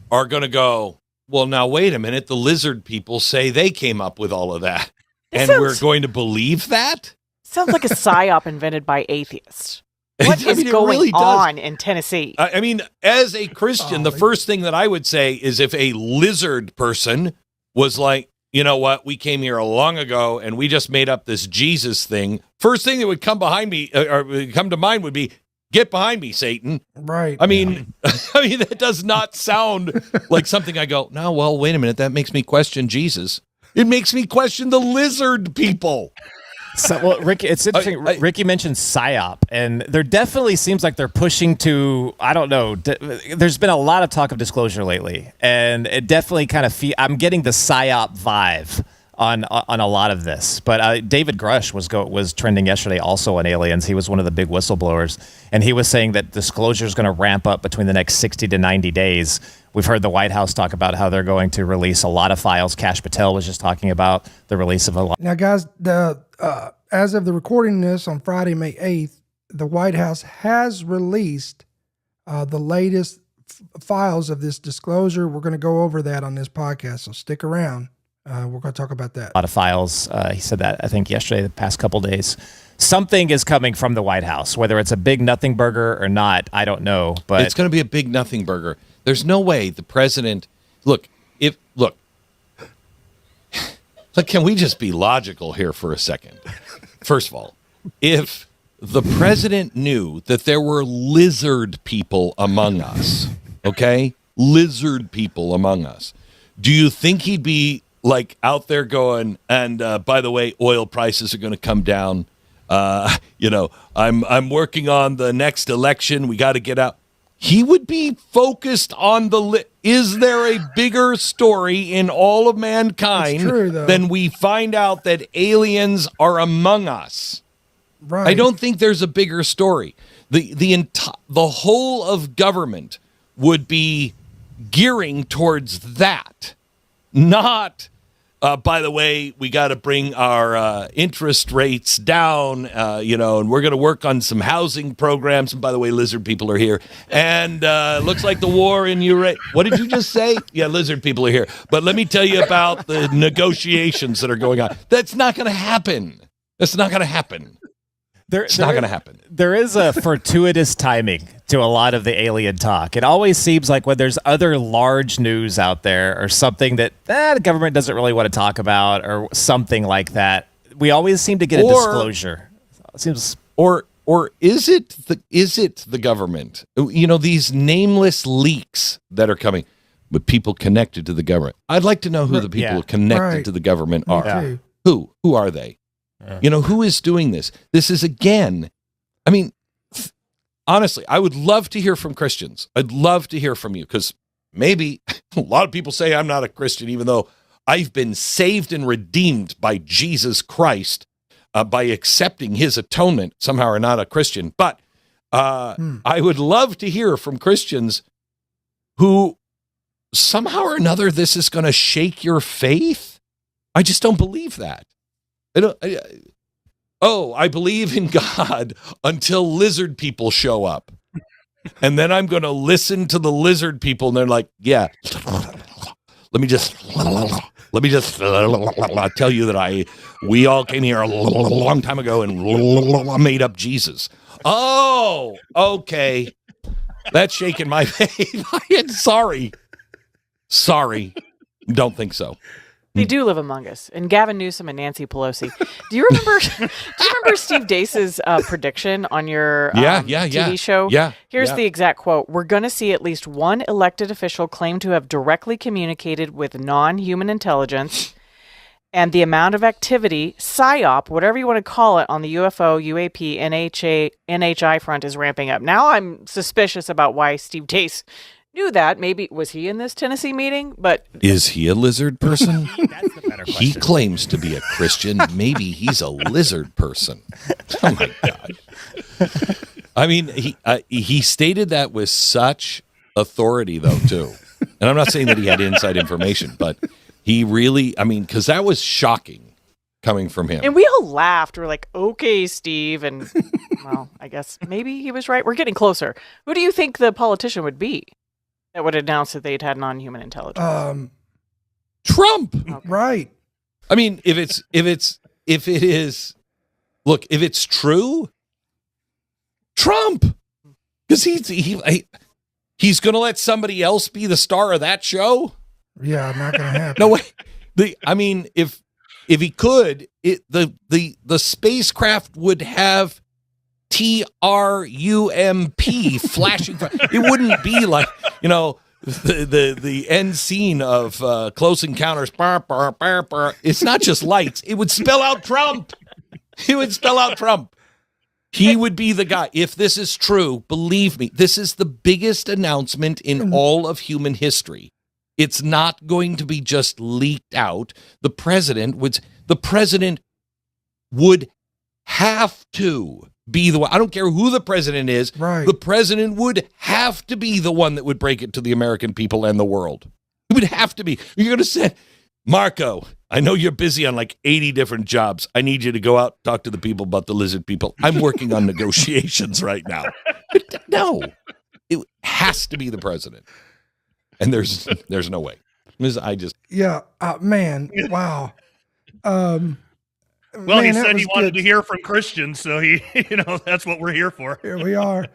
are going to go, well, now wait a minute. The lizard people say they came up with all of that. We're going to believe that? Sounds like a psyop invented by atheists. What is going really on in Tennessee? I mean, as a Christian, the first thing that I would say is if a lizard person was like, you know what, we came here long ago and we just made up this Jesus thing. First thing that would come behind me or come to mind would be, get behind me, Satan. Right. I mean, that does not sound like something I go, no, well, wait a minute. That makes me question Jesus. It makes me question the lizard people. So, well, Ricky, it's interesting. Ricky mentioned PSYOP, and there definitely seems like they're pushing to, I don't know, there's been a lot of talk of disclosure lately, and it definitely kind of, I'm getting the PSYOP vibe on a lot of this. But David Grush was trending yesterday also on aliens. He was one of the big whistleblowers, and he was saying that disclosure is going to ramp up between the next 60 to 90 days. We've heard the White House talk about how they're going to release a lot of files. Kash Patel was just talking about the release of a lot. Now, guys, as of the recording this on Friday, May 8th, the White House has released the latest files of this disclosure. We're going to go over that on this podcast, so stick around. We're going to talk about that. A lot of files. He said that, I think, yesterday, the past couple days. Something is coming from the White House. Whether it's a big nothing burger or not, I don't know. But it's going to be a big nothing burger. There's no way the president... Look, can we just be logical here for a second? First of all, if the president knew that there were lizard people among us, okay? Lizard people among us. Do you think he'd be like out there going, and by the way, oil prices are going to come down. I'm working on the next election. We got to get out. He would be focused on is there a bigger story in all of mankind than we find out that aliens are among us? Right. I don't think there's a bigger story. The whole of government would be gearing towards that, not. By the way, we got to bring our interest rates down, and we're going to work on some housing programs. And by the way, lizard people are here. And looks like the war in Ukraine. What did you just say? Yeah, lizard people are here. But let me tell you about the negotiations that are going on. That's not going to happen. That's not going to happen. It's not going to happen. There is a fortuitous timing to a lot of the alien talk. It always seems like when there's other large news out there or something that the government doesn't really want to talk about or something like that, we always seem to get a disclosure. It seems, or is it the government? These nameless leaks that are coming with people connected to the government. I'd like to know who the people connected to the government are. Yeah. Who are they? Who is doing this? This is, again, honestly, I would love to hear from Christians. I'd love to hear from you because maybe a lot of people say I'm not a Christian, even though I've been saved and redeemed by Jesus Christ by accepting his atonement. Somehow are not a Christian. But I would love to hear from Christians who somehow or another this is going to shake your faith. I just don't believe that. I believe in God until lizard people show up. And then I'm going to listen to the lizard people and they're like, yeah, let me just tell you that we all came here a long time ago and made up Jesus. Oh, okay. That's shaking my faith. Sorry. Don't think so. They do live among us, and Gavin Newsom and Nancy Pelosi. Do you remember? Steve Deace's prediction on your TV show? Yeah. Here's the exact quote: "We're going to see at least one elected official claim to have directly communicated with non-human intelligence, and the amount of activity, psyop, whatever you want to call it, on the UFO, UAP, NHI front is ramping up." Now I'm suspicious about why Steve Deace knew that. Maybe was he in this Tennessee meeting? But is he a lizard person? That's the better question. He claims to be a Christian. Maybe he's a lizard person. Oh my God! I mean, he stated that with such authority, though, too. And I'm not saying that he had inside information, but he really, I mean, because that was shocking coming from him. And we all laughed. We're like, "Okay, Steve," and well, I guess maybe he was right. We're getting closer. Who do you think the politician would be that would announce that they'd had non-human intelligence? Trump. Okay. Right. I mean, if it's true, Trump, because he's going to let somebody else be the star of that show. Yeah, not going to happen. No way. I mean, if he could, the spacecraft would have TRUMP flashing. It wouldn't be like, the end scene of Close Encounters. It's not just lights. It would spell out Trump. It would spell out Trump. He would be the guy. If this is true, believe me, this is the biggest announcement in all of human history. It's not going to be just leaked out. The president would have to be the one. I don't care who the president is. Right. The president would have to be the one that would break it to the American people and the world. It would have to be. You're going to say, Marco, I know you're busy on like 80 different jobs. I need you to go out, talk to the people about the lizard people. I'm working on negotiations right now. No, it has to be the president. And there's no way. Yeah, man, wow. Well, man, he that said he was wanted good. to hear from Christians, so that's what we're here for. Here we are.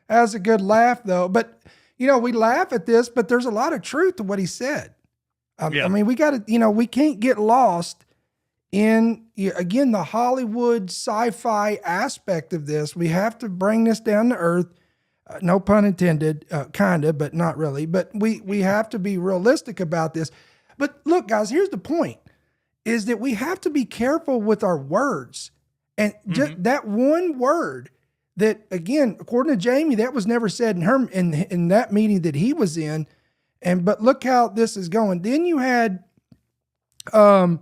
That was a good laugh, though. But we laugh at this, but there's a lot of truth to what he said. Yeah. I mean, we got to, we can't get lost in, again, the Hollywood sci-fi aspect of this. We have to bring this down to earth. No pun intended, kind of, but not really. But we have to be realistic about this. But look, guys, here's the point, is that we have to be careful with our words. And just that one word that, again, according to Jamie, that was never said in that meeting that he was in. But look how this is going. Then you had, now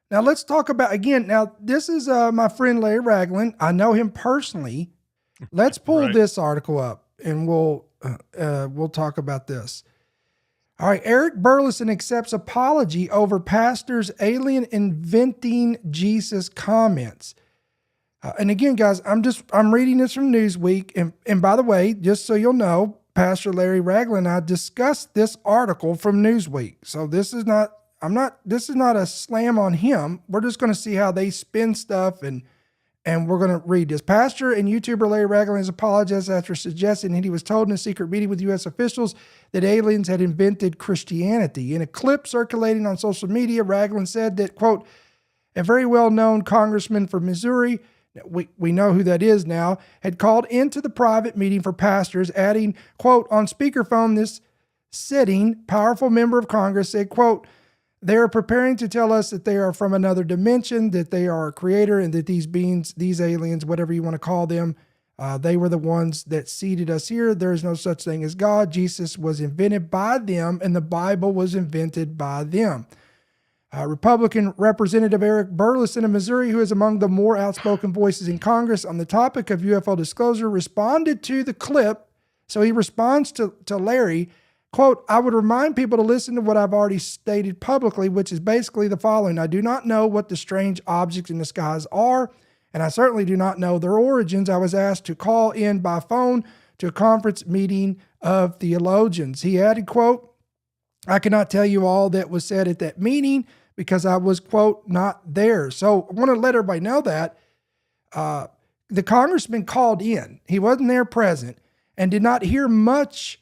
let's talk about, again, now this is my friend Larry Ragland. I know him personally. Let's pull this article up and we'll talk about this. All right. Eric Burleson accepts apology over pastor's alien inventing Jesus comments. And again, guys, I'm reading this from Newsweek. And by the way, just so you'll know, Pastor Larry Ragland and I discussed this article from Newsweek. So this is not a slam on him. We're just going to see how they spin stuff and we're going to read this. Pastor and YouTuber Larry Ragland has apologized after suggesting that he was told in a secret meeting with U.S. officials that aliens had invented Christianity. In a clip circulating on social media, Ragland said that, quote, a very well-known congressman from Missouri, we know who that is now, had called into the private meeting for pastors, adding, quote, on speakerphone, this sitting powerful member of Congress said, quote, they are preparing to tell us that they are from another dimension, that they are a creator, and that these beings, these aliens, whatever you want to call them, they were the ones that seeded us here. There is no such thing as God. Jesus was invented by them, and the Bible was invented by them. Republican Representative Eric Burleson of Missouri, who is among the more outspoken voices in Congress on the topic of UFO disclosure, responded to the clip. So he responds to Larry, quote, I would remind people to listen to what I've already stated publicly, which is basically the following. I do not know what the strange objects in the skies are, and I certainly do not know their origins. I was asked to call in by phone to a conference meeting of theologians. He added, quote, I cannot tell you all that was said at that meeting because I was, quote, not there. So I want to let everybody know that the congressman called in. He wasn't there present and did not hear much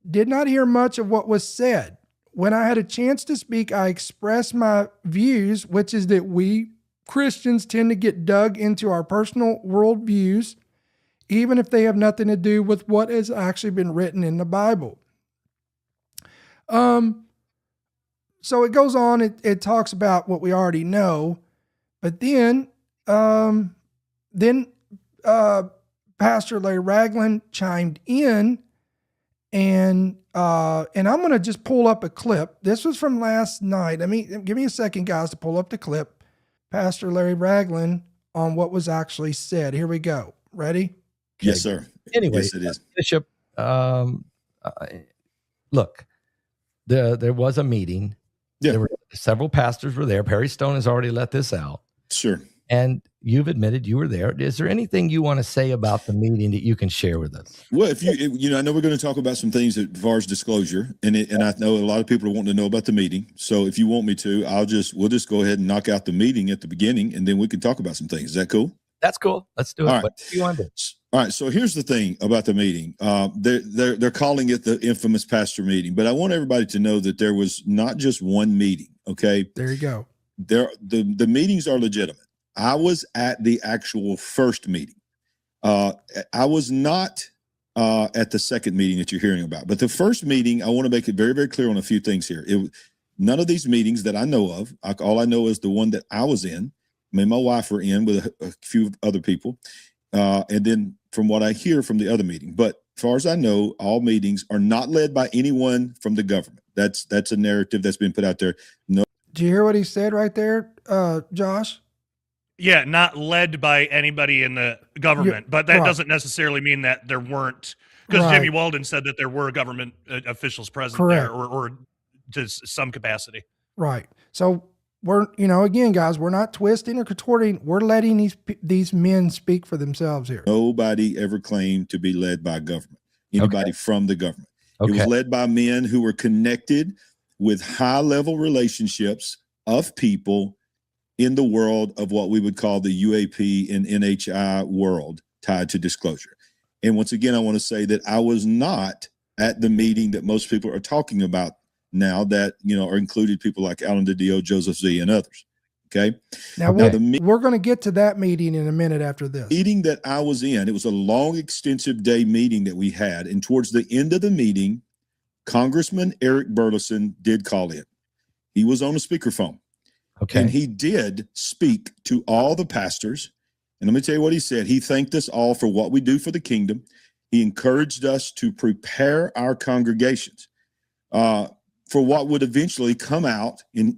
of what was said. when I had a chance to speak, I expressed my views, which is that we Christians tend to get dug into our personal worldviews, even if they have nothing to do with what has actually been written in the Bible. So it goes on, it talks about what we already know, but then Pastor Larry Ragland chimed in, and I'm going to just pull up a clip. This was from last night. Give me a second, guys, to pull up the clip. Pastor Larry Ragland on what was actually said. Here we go. Ready? Yes, sir. Anyway, yes, it is. Bishop, look, there was a meeting. Yeah. There were several pastors were there. Perry Stone has already let this out. Sure. And you've admitted you were there. Is there anything you want to say about the meeting that you can share with us? Well, if I know we're going to talk about some things as far as disclosure, and I know a lot of people are wanting to know about the meeting. So if you want me to, we'll just go ahead and knock out the meeting at the beginning, and then we can talk about some things. Is that cool? That's cool. Let's do it. All right. What do you want to do? All right. So here's the thing about the meeting. They're calling it the infamous pastor meeting, but I want everybody to know that there was not just one meeting. Okay. There you go. The meetings are legitimate. I was at the actual first meeting. I was not at the second meeting that you're hearing about, but the first meeting, I want to make it very, very clear on a few things here. None of these meetings that I know of, all I know is the one that I was in. Me and my wife were in with a few other people. And then from what I hear from the other meeting, but as far as I know, all meetings are not led by anyone from the government. That's a narrative that's been put out there. No. Did you hear what he said right there, Josh? Yeah, not led by anybody in the government, but that doesn't necessarily mean that there weren't, because Jimmy Walden said that there were government officials present there, or to some capacity. Right. So we're, again, guys, we're not twisting or contorting. We're letting these men speak for themselves here. Nobody ever claimed to be led by government, anybody from the government. It was led by men who were connected with high-level relationships of people in the world of what we would call the UAP and NHI world tied to disclosure. And once again, I want to say that I was not at the meeting that most people are talking about now that, are included people like Alan DiDio, Joseph Z, and others. Okay. Now we're going to get to that meeting in a minute after this. Meeting that I was in, it was a long, extensive day meeting that we had. And towards the end of the meeting, Congressman Eric Burleson did call in. He was on a speakerphone. Okay. And he did speak to all the pastors. And let me tell you what he said. He thanked us all for what we do for the kingdom. He encouraged us to prepare our congregations for what would eventually come out in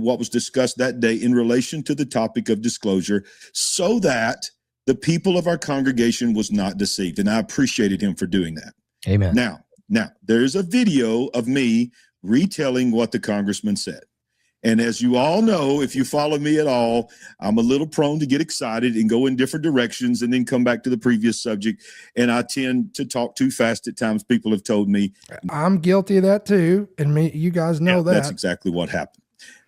what was discussed that day in relation to the topic of disclosure, so that the people of our congregation was not deceived. And I appreciated him for doing that. Amen. Now there's a video of me retelling what the congressman said. And as you all know, if you follow me at all, I'm a little prone to get excited and go in different directions and then come back to the previous subject. And I tend to talk too fast at times. People have told me. I'm guilty of that too. And you guys know that. That's exactly what happened.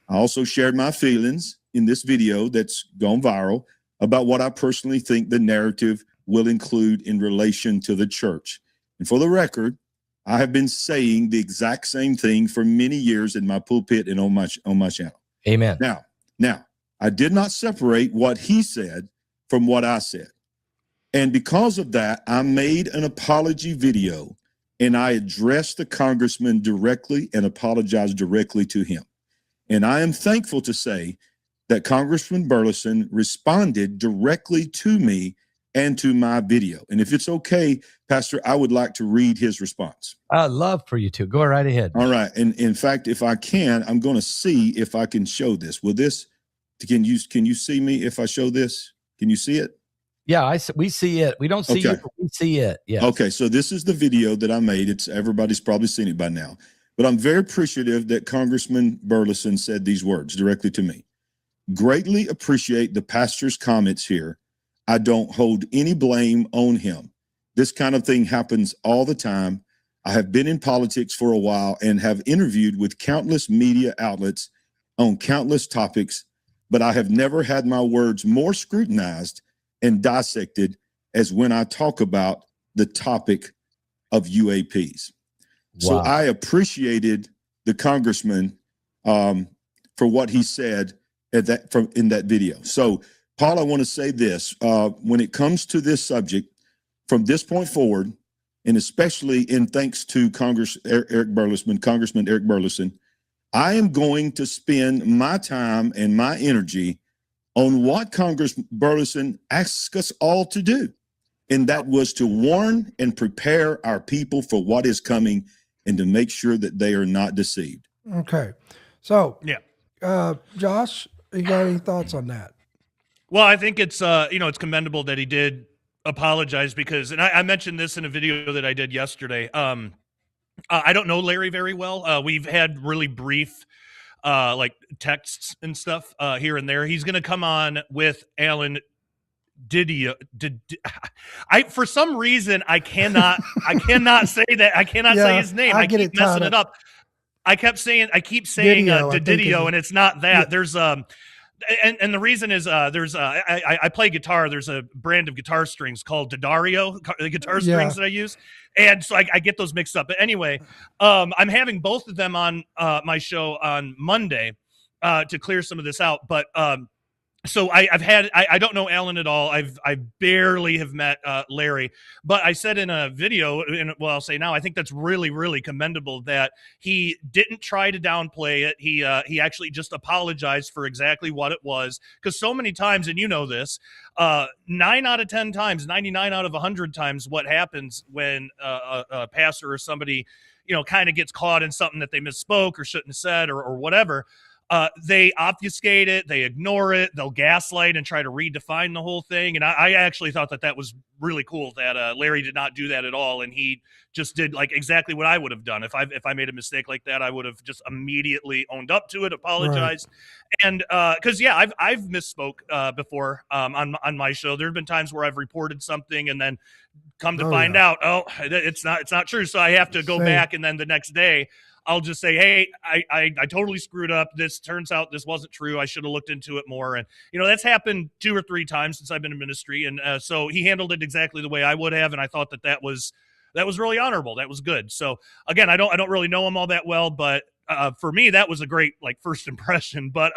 I also shared my feelings in this video that's gone viral about what I personally think the narrative will include in relation to the church. And for the record, I have been saying the exact same thing for many years in my pulpit and on my channel. Amen. Now, I did not separate what he said from what I said. And because of that, I made an apology video and I addressed the congressman directly and apologized directly to him. And I am thankful to say that Congressman Burleson responded directly to me and to my video. And if it's okay, Pastor, I would like to read his response. I'd love for you to. Go right ahead. All right. And in fact, if I can, I'm going to see if I can show this. Can you see me if I show this? Can you see it? Yeah, we see it. We don't see you, but we see it. Yeah. Okay. So this is the video that I made. Everybody's probably seen it by now, but I'm very appreciative that Congressman Burleson said these words directly to me. Greatly appreciate the pastor's comments here. I don't hold any blame on him. This kind of thing happens all the time. I have been in politics for a while and have interviewed with countless media outlets on countless topics, but I have never had my words more scrutinized and dissected as when I talk about the topic of UAPs. Wow. So I appreciated the congressman for what he said in that video. So, Paul, I want to say this. When it comes to this subject, from this point forward, and especially in thanks to Congressman Eric Burleson, I am going to spend my time and my energy on what Congressman Burleson asks us all to do. And that was to warn and prepare our people for what is coming and to make sure that they are not deceived. Okay. So, Yeah. Josh, you got any thoughts on that? Well, I think it's it's commendable that he did apologize because, and I mentioned this in a video that I did yesterday. I don't know Larry very well. We've had really brief like texts and stuff here and there. He's going to come on with Alan Didio. For some reason I cannot say that. I cannot say his name. I keep messing it up. I keep saying Didio, and it's not that. Yeah. There's and the reason is I play guitar. There's a brand of guitar strings called D'Addario, the guitar strings that I use, and so I get those mixed up. But anyway, I'm having both of them on my show on Monday to clear some of this out. But so I don't know Alan at all. I barely have met Larry, but I said in a video, and well, I'll say now, I think that's really, really commendable that he didn't try to downplay it. He actually just apologized for exactly what it was, because so many times, and you know this, 9 out of 10 times, 99 out of 100 times, what happens when a pastor or somebody, kind of gets caught in something that they misspoke or shouldn't have said or whatever. They obfuscate it, they ignore it, they'll gaslight and try to redefine the whole thing. And I actually thought that was really cool that Larry did not do that at all, and he just did like exactly what I would have done if I made a mistake like that. I would have just immediately owned up to it, apologized, and because I've misspoke before on my show. There have been times where I've reported something and then come to find out, it's not true. So I have to go back, and then the next day I'll just say, hey, I totally screwed up. This turns out this wasn't true. I should have looked into it more. And, that's happened 2 or 3 times since I've been in ministry. And so he handled it exactly the way I would have. And I thought that was really honorable. That was good. So again, I don't really know him all that well, but for me, that was a great first impression. But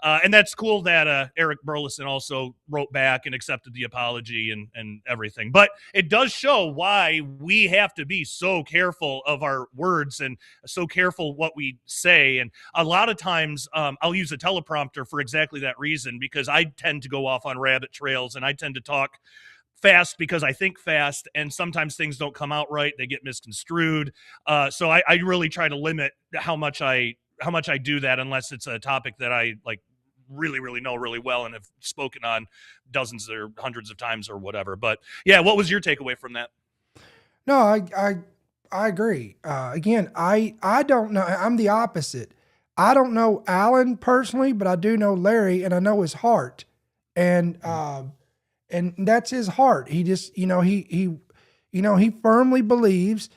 and that's cool that Eric Burleson also wrote back and accepted the apology and everything. But it does show why we have to be so careful of our words and so careful what we say. And a lot of times I'll use a teleprompter for exactly that reason, because I tend to go off on rabbit trails and I tend to talk fast because I think fast, and sometimes things don't come out right. They get misconstrued. So I really try to limit how much I do that, unless it's a topic that I really, really know really well and have spoken on dozens or hundreds of times or whatever. But yeah, what was your takeaway from that? No, I agree. Again, I don't know. I'm the opposite. I don't know Alan personally, but I do know Larry, and I know his heart, and that's his heart. He just, he firmly believes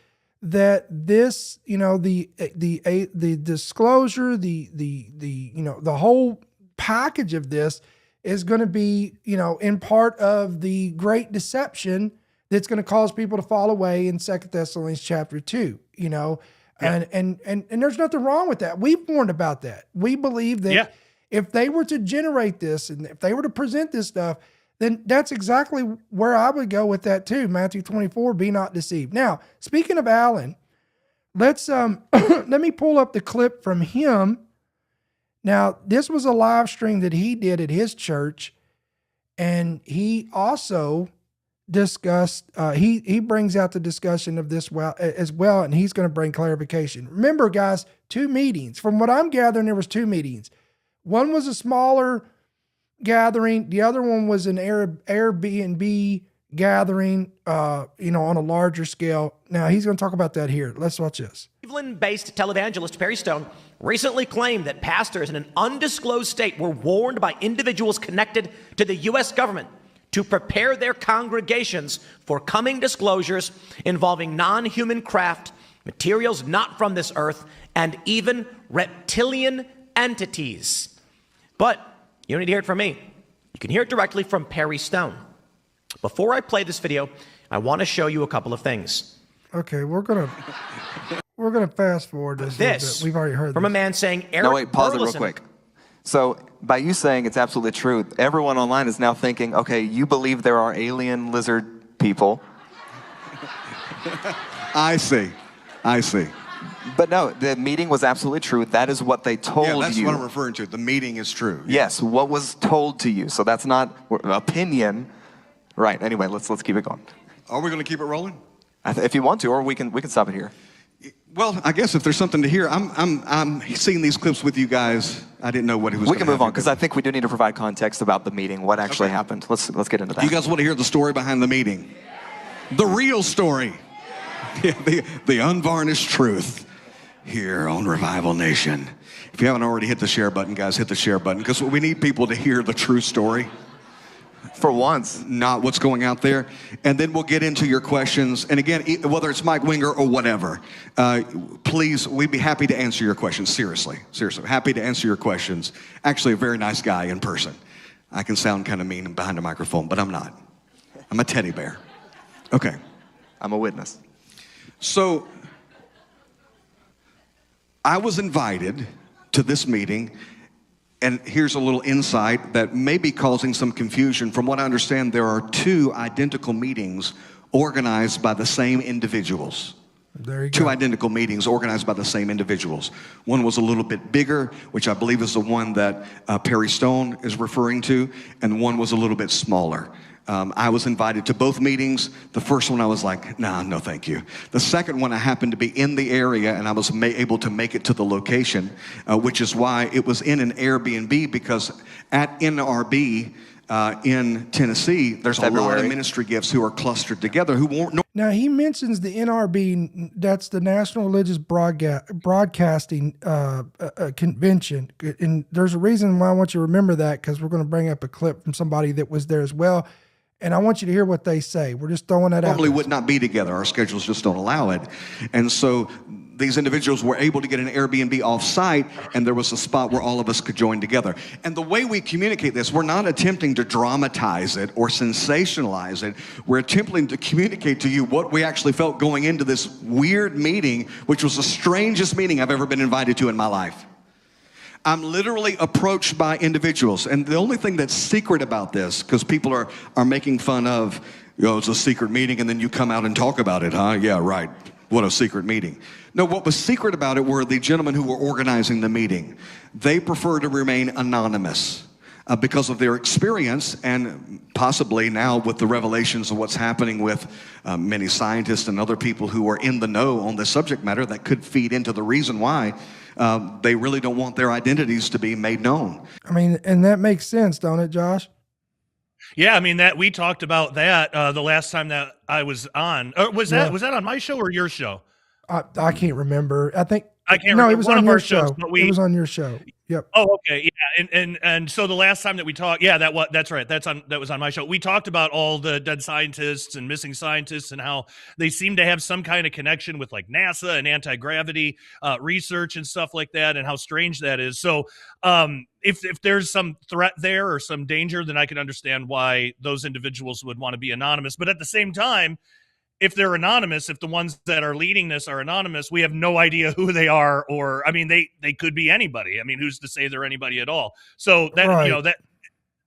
that this, the disclosure, the whole package of this is going to be, in part of the great deception that's going to cause people to fall away in 2 Thessalonians chapter 2, and there's nothing wrong with that. We've warned about that. We believe that if they were to generate this and if they were to present this stuff, then that's exactly where I would go with that too. Matthew 24, be not deceived. Now, speaking of Alan, let's let me pull up the clip from him. Now, this was a live stream that he did at his church, and he also discussed, he brings out the discussion of this as well, and he's going to bring clarification. Remember, guys, 2 meetings. From what I'm gathering, there was 2 meetings. One was a smaller gathering. The other one was an Airbnb gathering, on a larger scale. Now, he's going to talk about that here. Let's watch this. Cleveland-based televangelist Perry Stone recently claimed that pastors in an undisclosed state were warned by individuals connected to the U.S. government to prepare their congregations for coming disclosures involving non-human craft, materials not from this earth, and even reptilian entities. But you don't need to hear it from me. You can hear it directly from Perry Stone. Before I play this video, I want to show you a couple of things. Okay, we're gonna fast forward this. A little This bit. We've already heard from a this. man saying Eric No, wait, pause it real Burleson- quick. So, by you saying it's absolutely true, everyone online is now thinking, okay, you believe there are alien lizard people. I see. But no, the meeting was absolutely true. That is what they told you. Yeah, that's what I'm referring to. The meeting is true. Yes, what was told to you. So that's not opinion. Right. Anyway, let's keep it going. Are we going to keep it rolling? If you want to, or we can stop it here. Well, I guess if there's something to hear, I'm seeing these clips with you guys. I didn't know what it was. We can move on because I think we do need to provide context about the meeting, what actually happened. Let's get into that. You guys want to hear the story behind the meeting? The real story. The unvarnished truth here on Revival Nation. If you haven't already hit the share button, guys, hit the share button because we need people to hear the true story. For once. Not what's going out there. And then we'll get into your questions. And again, whether it's Mike Winger or whatever, please, we'd be happy to answer your questions. Seriously. Happy to answer your questions. Actually, a very nice guy in person. I can sound kind of mean behind a microphone, but I'm not. I'm a teddy bear. Okay. I'm a witness. So, I was invited to this meeting. And here's a little insight that may be causing some confusion. From what I understand, there are 2 identical meetings organized by the same individuals. There you go. 2 identical meetings organized by the same individuals. One was a little bit bigger, which I believe is the one that Perry Stone is referring to, and one was a little bit smaller. I was invited to both meetings. The first one I was like, nah, no thank you. The second one I happened to be in the area and I was able to make it to the location, which is why it was in an Airbnb, because at NRB in Tennessee, there's a lot of ministry gifts who are clustered together who won't. Now he mentions the NRB. That's the National Religious Broadcasting Convention, and there's a reason why I want you to remember that, because we're going to bring up a clip from somebody that was there as well. And I want you to hear what they say. We're just throwing that out. Normally would not be together. Our schedules just don't allow it. And so these individuals were able to get an Airbnb off-site, and there was a spot where all of us could join together. And the way we communicate this, we're not attempting to dramatize it or sensationalize it. We're attempting to communicate to you what we actually felt going into this weird meeting, which was the strangest meeting I've ever been invited to in my life. I'm literally approached by individuals, and the only thing that's secret about this, because people are making fun of, it's a secret meeting, and then you come out and talk about it, huh? Yeah, right. What a secret meeting. No, what was secret about it were the gentlemen who were organizing the meeting. They prefer to remain anonymous because of their experience, and possibly now with the revelations of what's happening with many scientists and other people who are in the know on this subject matter, that could feed into the reason why they really don't want their identities to be made known. I mean, and that makes sense, don't it, Josh? Yeah, I mean that we talked about that the last time that I was on. Was that on my show or your show? I can't remember. I can't remember. It was One on of your our show. shows, but It was on your show. Yep. Oh, okay, yeah, and so the last time that we talked, yeah, that's right. That was on my show. We talked about all the dead scientists and missing scientists and how they seem to have some kind of connection with like NASA and anti-gravity research and stuff like that, and how strange that is. So, if there's some threat there or some danger, then I can understand why those individuals would want to be anonymous. But at the same time, if they're anonymous, if the ones that are leading this are anonymous, we have no idea who they are, or, I mean, they could be anybody. I mean, who's to say they're anybody at all? So that, Right.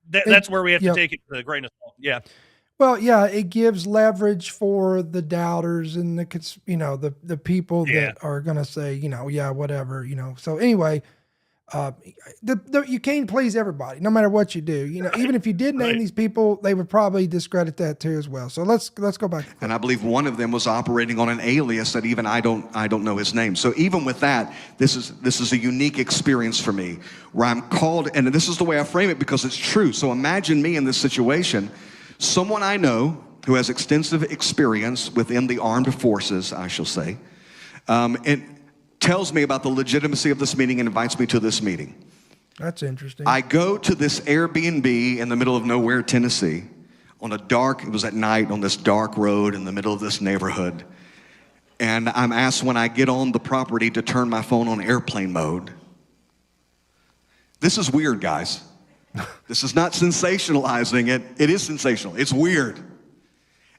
That's where we have Yep. to take it with a grain of salt. Yeah. Well, yeah, it gives leverage for the doubters and the people that are going to say, yeah, whatever, So anyway, you can't please everybody, no matter what you do. Even if you did name these people, they would probably discredit that too as well. So let's go back. And I believe one of them was operating on an alias that even I don't know his name. So even with that, this is a unique experience for me, where I'm called, and this is the way I frame it because it's true. So imagine me in this situation, someone I know who has extensive experience within the armed forces, I shall say, and tells me about the legitimacy of this meeting and invites me to this meeting. That's interesting. I go to this Airbnb in the middle of nowhere, Tennessee, it was at night on this dark road in the middle of this neighborhood. And I'm asked when I get on the property to turn my phone on airplane mode. This is weird, guys. This is not sensationalizing it. It is sensational. It's weird.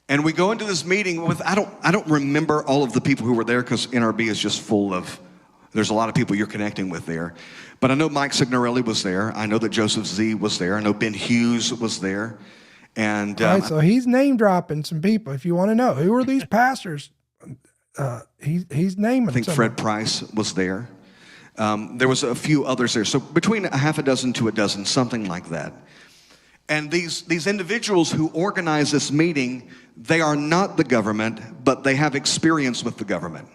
And we go into this meeting with, I don't remember all of the people who were there because NRB is just full of, there's a lot of people you're connecting with there. But I know Mike Signorelli was there. I know that Joseph Z was there. I know Ben Hughes was there. And all right, so he's name dropping some people. If you want to know who are these pastors, he's naming. I think Fred Price was there. There was a few others there. So between a half a dozen to a dozen, something like that. And these individuals who organize this meeting, they are not the government, but they have experience with the government.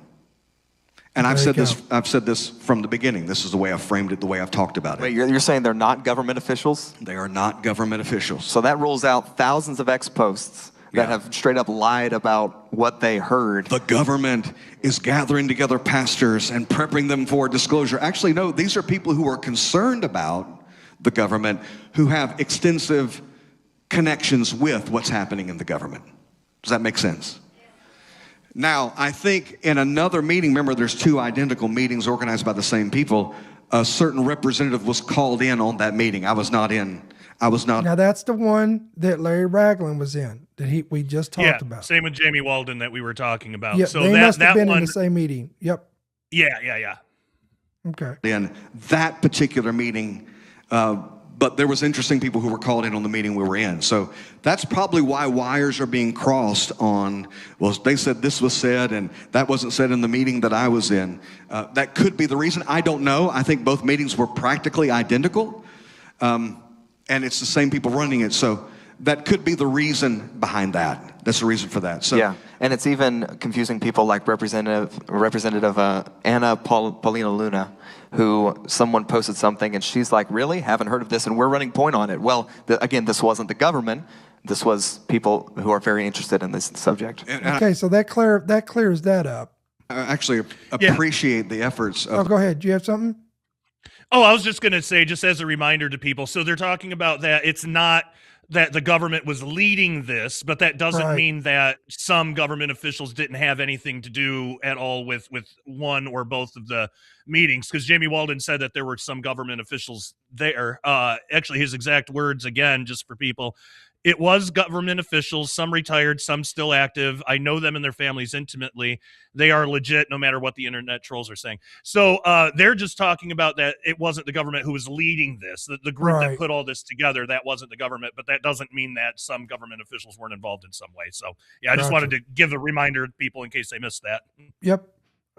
And I've said this from the beginning. This is the way I've framed it, the way I've talked about it. Wait, you're saying they're not government officials? They are not government officials. So that rules out thousands of ex-posts that have straight up lied about what they heard. The government is gathering together pastors and prepping them for disclosure. Actually, no, these are people who are concerned about the government, who have extensive connections with what's happening in the government. Does that make sense? Now, I think in another meeting, remember there's two identical meetings organized by the same people, a certain representative was called in on that meeting. I was not in. Now that's the one that Larry Ragland was in, that we just talked about. Same with Jamie Walden that we were talking about. Yeah, so they that, must have that been one, in the same meeting. Yep. Yeah. Okay. In that particular meeting, but there was interesting people who were called in on the meeting we were in. So that's probably why wires are being crossed on, well, they said this was said and that wasn't said in the meeting that I was in. That could be the reason. I don't know. I think both meetings were practically identical. And it's the same people running it. So that could be the reason behind that. That's the reason for that. So yeah, and it's even confusing people like Representative Anna Paulina Luna, who someone posted something and she's like, really? Haven't heard of this, and we're running point on it. Well, again, this wasn't the government. This was people who are very interested in this subject. Okay, so that clears that up. I actually appreciate the efforts of... Oh, go ahead. Do you have something? Oh, I was just going to say, just as a reminder to people, so they're talking about that it's not that the government was leading this, but that doesn't mean that some government officials didn't have anything to do at all with one or both of the meetings, because Jamie Walden said that there were some government officials there. Actually, his exact words, again, just for people, it was government officials, some retired, some still active. I know them and their families intimately. They are legit no matter what the internet trolls are saying. So they're just talking about that it wasn't the government who was leading this. The group that put all this together, that wasn't the government, but that doesn't mean that some government officials weren't involved in some way. So yeah, I just wanted to give a reminder to people in case they missed that. Yep.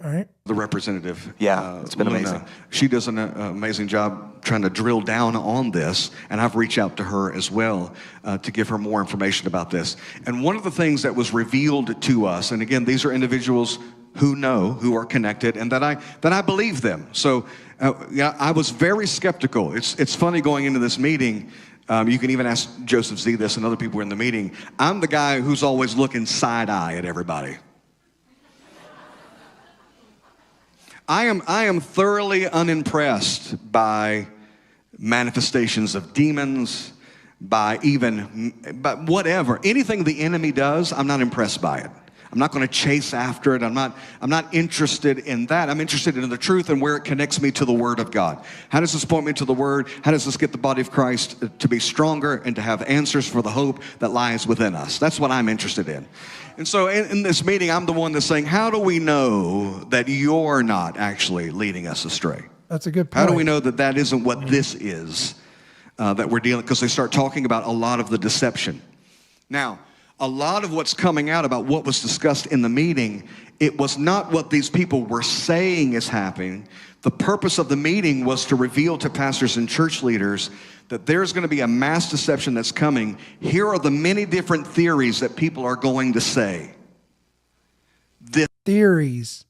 All right. The representative. Yeah, it's been amazing. She does an amazing job trying to drill down on this, and I've reached out to her as well to give her more information about this. And one of the things that was revealed to us, and again, these are individuals who know, who are connected, and that I believe them. So I was very skeptical. It's funny going into this meeting. You can even ask Joseph Z this and other people who are in the meeting. I'm the guy who's always looking side-eye at everybody. I am thoroughly unimpressed by manifestations of demons, by whatever. Anything the enemy does, I'm not impressed by it. I'm not going to chase after it. I'm not interested in that. I'm interested in the truth and where it connects me to the Word of God. How does this point me to the Word? How does this get the body of Christ to be stronger and to have answers for the hope that lies within us? That's what I'm interested in. And so in this meeting, I'm the one that's saying, how do we know that you're not actually leading us astray? That's a good point. How do we know that that isn't what this is that we're dealing? Because they start talking about a lot of the deception. Now, a lot of what's coming out about what was discussed in the meeting, it was not what these people were saying is happening. The purpose of the meeting was to reveal to pastors and church leaders that there's going to be a mass deception that's coming. Here are the many different theories that people are going to say. Theories.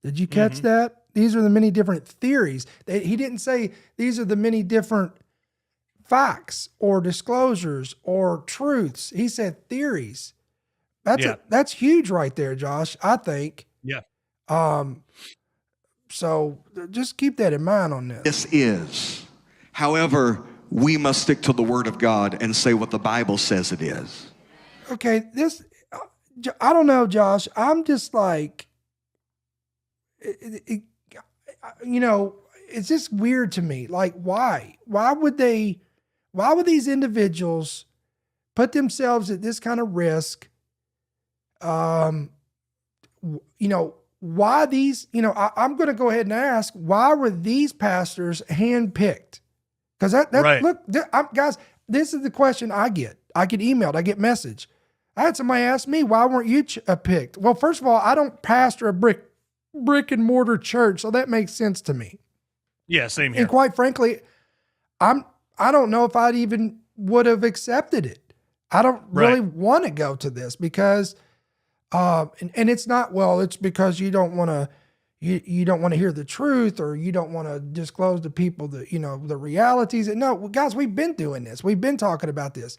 Did you catch that? These are the many different theories. He didn't say these are the many different facts or disclosures or truths. He said theories. That's huge right there, Josh, I think. Yeah. So just keep that in mind on this. This is. However, we must stick to the Word of God and say what the Bible says it is. Okay, I don't know, Josh. I'm just like, it's just weird to me. Like, why? Why would these individuals put themselves at this kind of risk Why these, I'm going to go ahead and ask, why were these pastors handpicked? Because Right. look, guys, this is the question I get. I get emailed, I get message. I had somebody ask me, why weren't you picked? Well, first of all, I don't pastor a brick and mortar church, so that makes sense to me. Yeah, same here. And quite frankly, I don't know if I'd even would have accepted it. I don't really want to go to this because, and it's not, well, it's because you don't want to, you don't want to hear the truth, or you don't want to disclose to people the realities. No, guys, we've been doing this. We've been talking about this.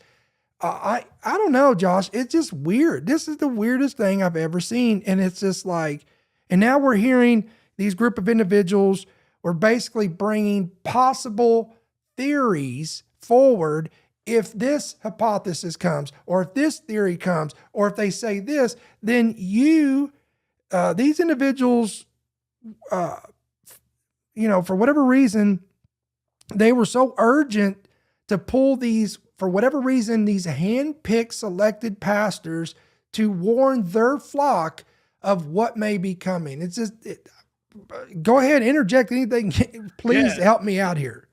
I don't know, Josh. It's just weird. This is the weirdest thing I've ever seen. And it's just like, and now we're hearing these group of individuals were basically bringing possible theories forward. If this hypothesis comes, or if this theory comes, or if they say this, then these individuals, for whatever reason, they were so urgent to pull these, for whatever reason, these hand-picked selected pastors to warn their flock of what may be coming. It's just, go ahead, interject anything. Please help me out here.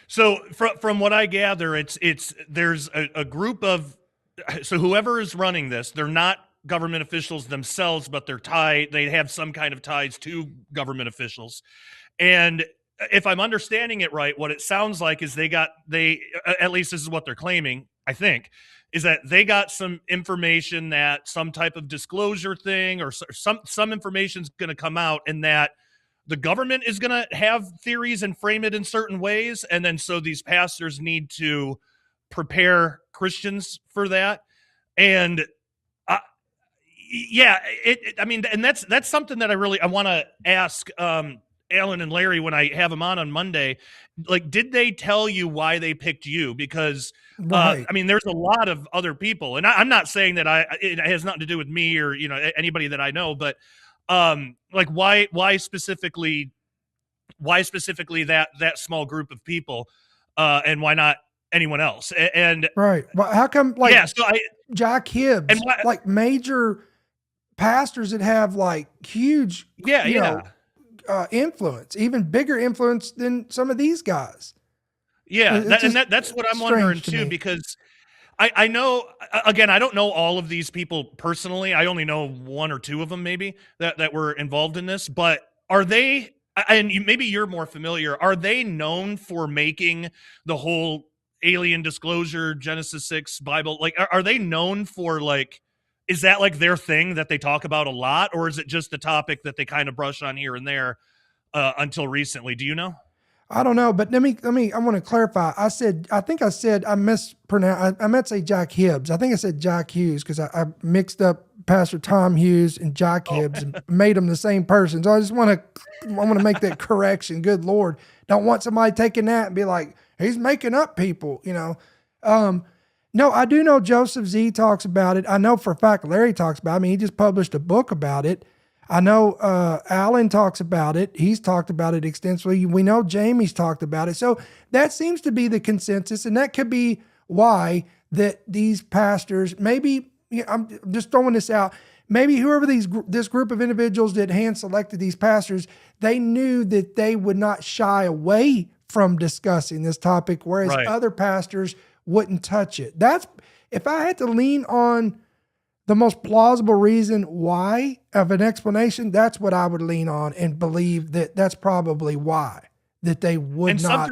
So from what I gather, there's a group of, so whoever is running this, they're not government officials themselves, but they have some kind of ties to government officials. And if I'm understanding it right, what it sounds like is they at least this is what they're claiming, I think, is that they got some information that some type of disclosure thing or some information is going to come out, and that the government is going to have theories and frame it in certain ways. And then so these pastors need to prepare Christians for that. And and that's something that I want to ask Alan and Larry when I have them on Monday. Like, did they tell you why they picked you? Because there's a lot of other people, and I'm not saying that it has nothing to do with me or anybody that I know, but why specifically that small group of people, and why not anyone else? And right, well, how come Jack Hibbs and major pastors that have huge influence, even bigger influence than some of these guys? That's what I'm wondering too, because I know, again, I don't know all of these people personally. I only know one or two of them maybe that were involved in this, but are they, and maybe you're more familiar, are they known for making the whole alien disclosure, Genesis 6 Bible, are they known for is that their thing that they talk about a lot, or is it just a topic that they kind of brush on here and there until recently? Do you know? I don't know, but let me, I want to clarify. I mispronounced, I meant to say Jack Hibbs. I think I said Jack Hughes because I mixed up Pastor Tom Hughes and Jack Hibbs and made them the same person. So I want to make that correction. Good Lord. Don't want somebody taking that and be like, he's making up people, No, I do know Joseph Z talks about it. I know for a fact Larry talks about it. I mean, he just published a book about it. I know Alan talks about it. He's talked about it extensively. We know Jamie's talked about it. So that seems to be the consensus, and that could be why that these pastors, maybe, I'm just throwing this out, maybe whoever this group of individuals that hand-selected these pastors, they knew that they would not shy away from discussing this topic, whereas other pastors wouldn't touch it. That's, if I had to lean on the most plausible reason why of an explanation, that's what I would lean on and believe that that's probably why, that they would not,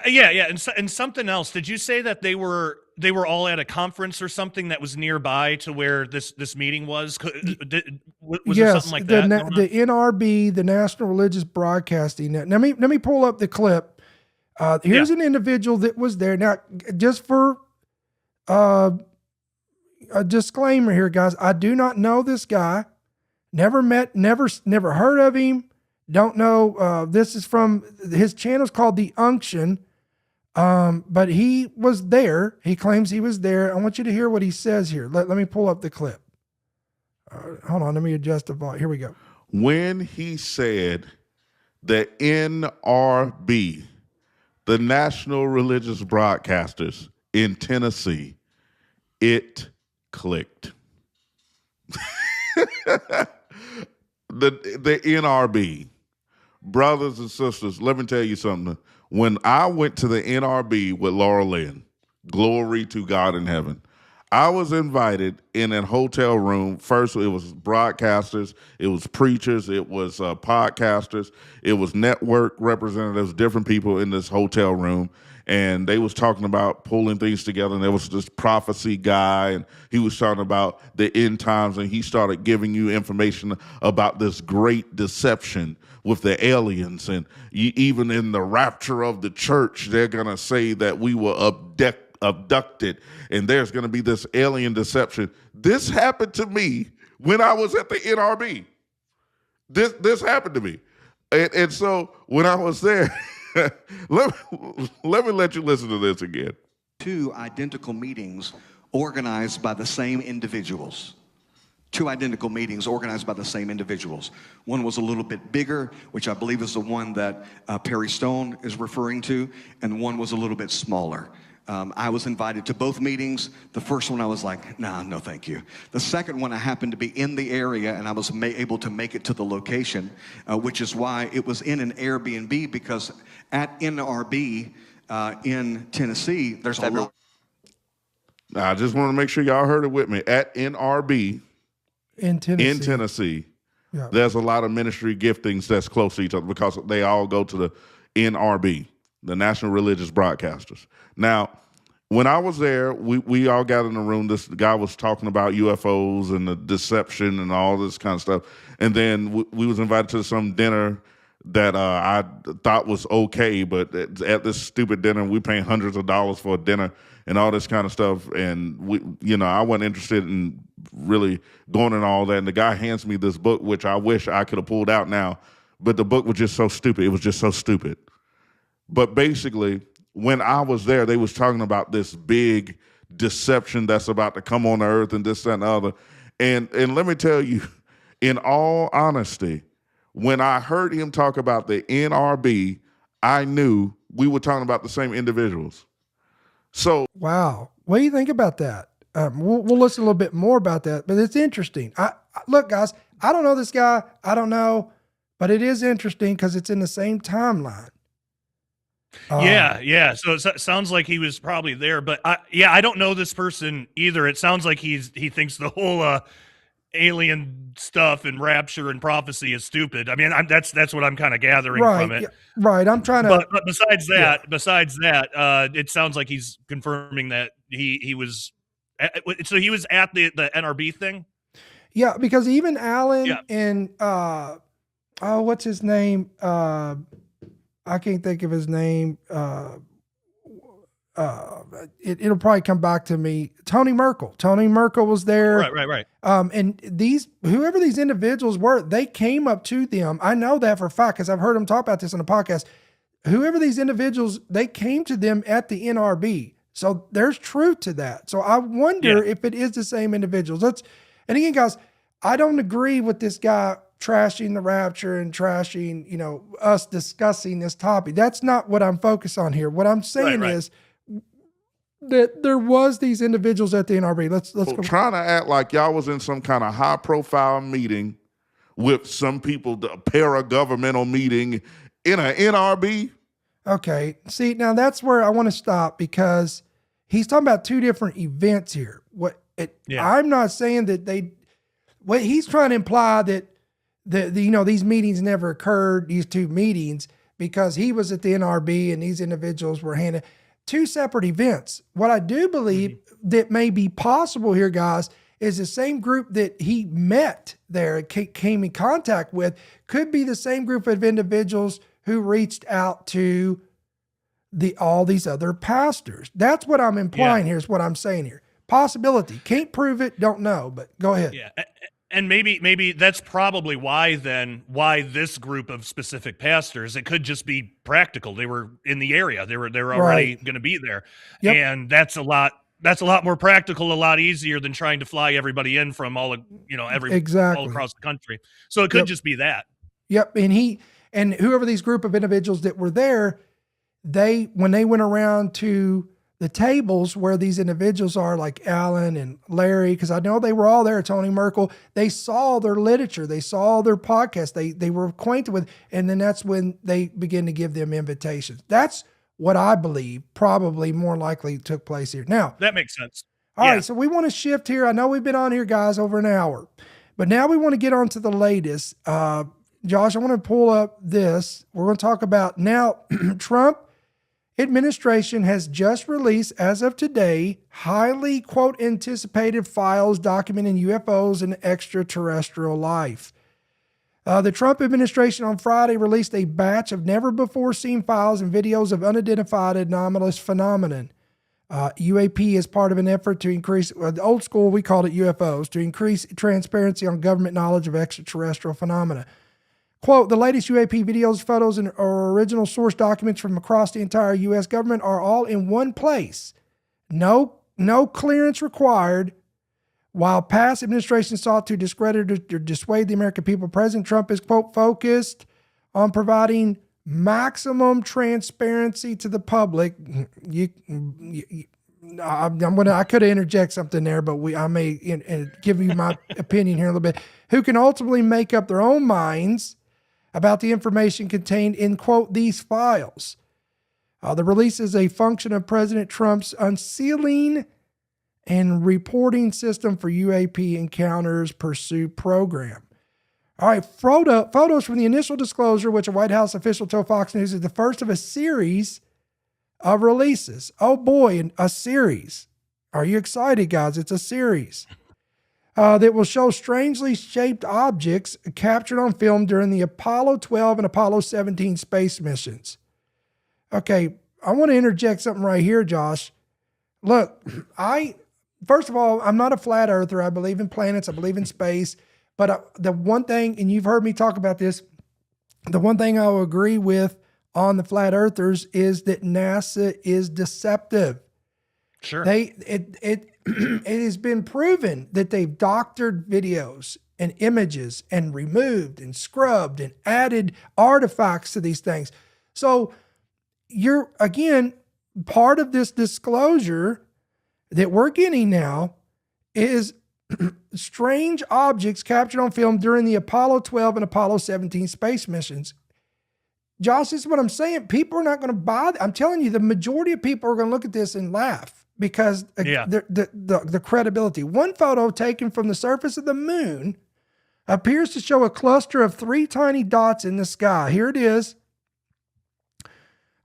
And something else, did you say that they were all at a conference or something that was nearby to where this meeting was? Was there something like that? The NRB, the National Religious Broadcasting Net. Let me pull up the clip. Here's an individual that was there. Now, just for a disclaimer here, guys, I do not know this guy. Never met, never heard of him. Don't know. This is from his channel's called The Unction. But he was there. He claims he was there. I want you to hear what he says here. Let me pull up the clip. Hold on. Let me adjust the volume. Here we go. When he said the NRB, the National Religious Broadcasters in Tennessee, it clicked. the NRB, brothers and sisters, let me tell you something. When I went to the NRB with Laura Lynn, glory to God in heaven, I was invited in a hotel room. First, it was broadcasters, it was preachers, it was podcasters, it was network representatives, different people in this hotel room. And they was talking about pulling things together. And there was this prophecy guy, and he was talking about the end times, and he started giving you information about this great deception with the aliens. And even in the rapture of the church, they're going to say that we were abducted, and there's going to be this alien deception. This happened to me when I was at the NRB. This happened to me. And so when I was there, let me let you listen to this again. 2 identical meetings organized by the same individuals. 2 identical meetings organized by the same individuals. One was a little bit bigger, which I believe is the one that Perry Stone is referring to, and one was a little bit smaller. I was invited to both meetings. The first one I was like, nah, no thank you. The second one I happened to be in the area, and I was able to make it to the location, which is why it was in an Airbnb, because at NRB in Tennessee, there's a lot. Now, I just want to make sure y'all heard it with me. At NRB in Tennessee, yeah, there's a lot of ministry giftings that's close to each other because they all go to the NRB, the National Religious Broadcasters. Now, when I was there, we all got in the room. This guy was talking about UFOs and the deception and all this kind of stuff. And then we was invited to some dinner that I thought was okay, but at this stupid dinner, we paying hundreds of dollars for a dinner and all this kind of stuff. And I wasn't interested in really going in all that. And the guy hands me this book, which I wish I could have pulled out now, but the book was just so stupid. It was just so stupid. But basically, when I was there, they was talking about this big deception that's about to come on the earth and this, that, and the other. And let me tell you, in all honesty, when I heard him talk about the NRB, I knew we were talking about the same individuals. So, wow, what do you think about that? We'll listen a little bit more about that, but it's interesting. Look, guys, I don't know this guy. I don't know, but it is interesting because it's in the same timeline. Yeah. So it sounds like he was probably there, but I don't know this person either. It sounds like he thinks the whole alien stuff and rapture and prophecy is stupid. I mean, that's what I'm kind of gathering from it. Yeah, right. I'm trying to. But besides that, it sounds like he's confirming that he was. So he was at the NRB thing. Yeah, because even Alan and what's his name? I can't think of his name. It'll probably come back to me. Tony Merkel. Tony Merkel was there. Right. And whoever these individuals were, they came up to them. I know that for a fact because I've heard them talk about this on the podcast. Whoever these individuals, they came to them at the NRB. So there's truth to that. So I wonder if it is the same individuals. And again, guys, I don't agree with this guy trashing the rapture and trashing, us discussing this topic. That's not what I'm focused on here. What I'm saying is that there was these individuals at the NRB. Let's go. Trying to act like y'all was in some kind of high profile meeting with some people, the paragovernmental meeting in an NRB. Okay. See, now that's where I want to stop because he's talking about 2 different events here. I'm not saying that what he's trying to imply that these meetings never occurred, these 2 meetings, because he was at the NRB and these individuals were handed 2 separate events. What I do believe that may be possible here, guys, is the same group that he met there, came in contact with, could be the same group of individuals who reached out to all these other pastors. That's what I'm implying here, is what I'm saying here. Possibility. Can't prove it, don't know, but go ahead. Yeah. And maybe that's probably why this group of specific pastors, it could just be practical. They were in the area. They were already going to be there. Yep. And that's a lot more practical, a lot easier than trying to fly everybody in from all across the country. So it could just be that. Yep. And whoever these group of individuals that were there, when they went around to the tables where these individuals are, like Alan and Larry, because I know they were all there, Tony Merkel, they saw their literature, they saw their podcast, they were acquainted with, and then that's when they begin to give them invitations. That's what I believe probably more likely took place here. Now, that makes sense. All right, so we want to shift here. I know we've been on here, guys, over an hour, but now we want to get on to the latest. Josh, I want to pull up this. We're going to talk about now Trump administration has just released, as of today, highly, quote, anticipated files documenting UFOs and extraterrestrial life. The Trump administration on Friday released a batch of never-before-seen files and videos of unidentified anomalous phenomenon. UAP is part of an effort to increase, the old school, we called it UFOs, to increase transparency on government knowledge of extraterrestrial phenomena. Quote, the latest UAP videos, photos, and original source documents from across the entire U.S. government are all in one place. No clearance required. While past administrations sought to discredit or dissuade the American people, President Trump is, quote, focused on providing maximum transparency to the public. I could interject something there, but I may give you my opinion here a little bit. Who can ultimately make up their own minds about the information contained in, quote, these files. The release is a function of President Trump's unsealing and reporting system for UAP Encounters Pursuit program. All right, photos from the initial disclosure, which a White House official told Fox News is the first of a series of releases. Oh boy, a series. Are you excited, guys? It's a series. That will show strangely shaped objects captured on film during the Apollo 12 and Apollo 17 space missions. Okay, I want to interject something right here, Josh. Look, first of all, I'm not a flat earther. I believe in planets. I believe in space. But the one thing, and you've heard me talk about this, the one thing I will agree with on the flat earthers is that NASA is deceptive. Sure. It has been proven that they've doctored videos and images and removed and scrubbed and added artifacts to these things. So you're, again, part of this disclosure that we're getting now is strange objects captured on film during the Apollo 12 and Apollo 17 space missions. Josh, this is what I'm saying. People are not going to buy that. I'm telling you, the majority of people are going to look at this and laugh because the credibility. One photo taken from the surface of the moon appears to show a cluster of 3 tiny dots in the sky. Here it is.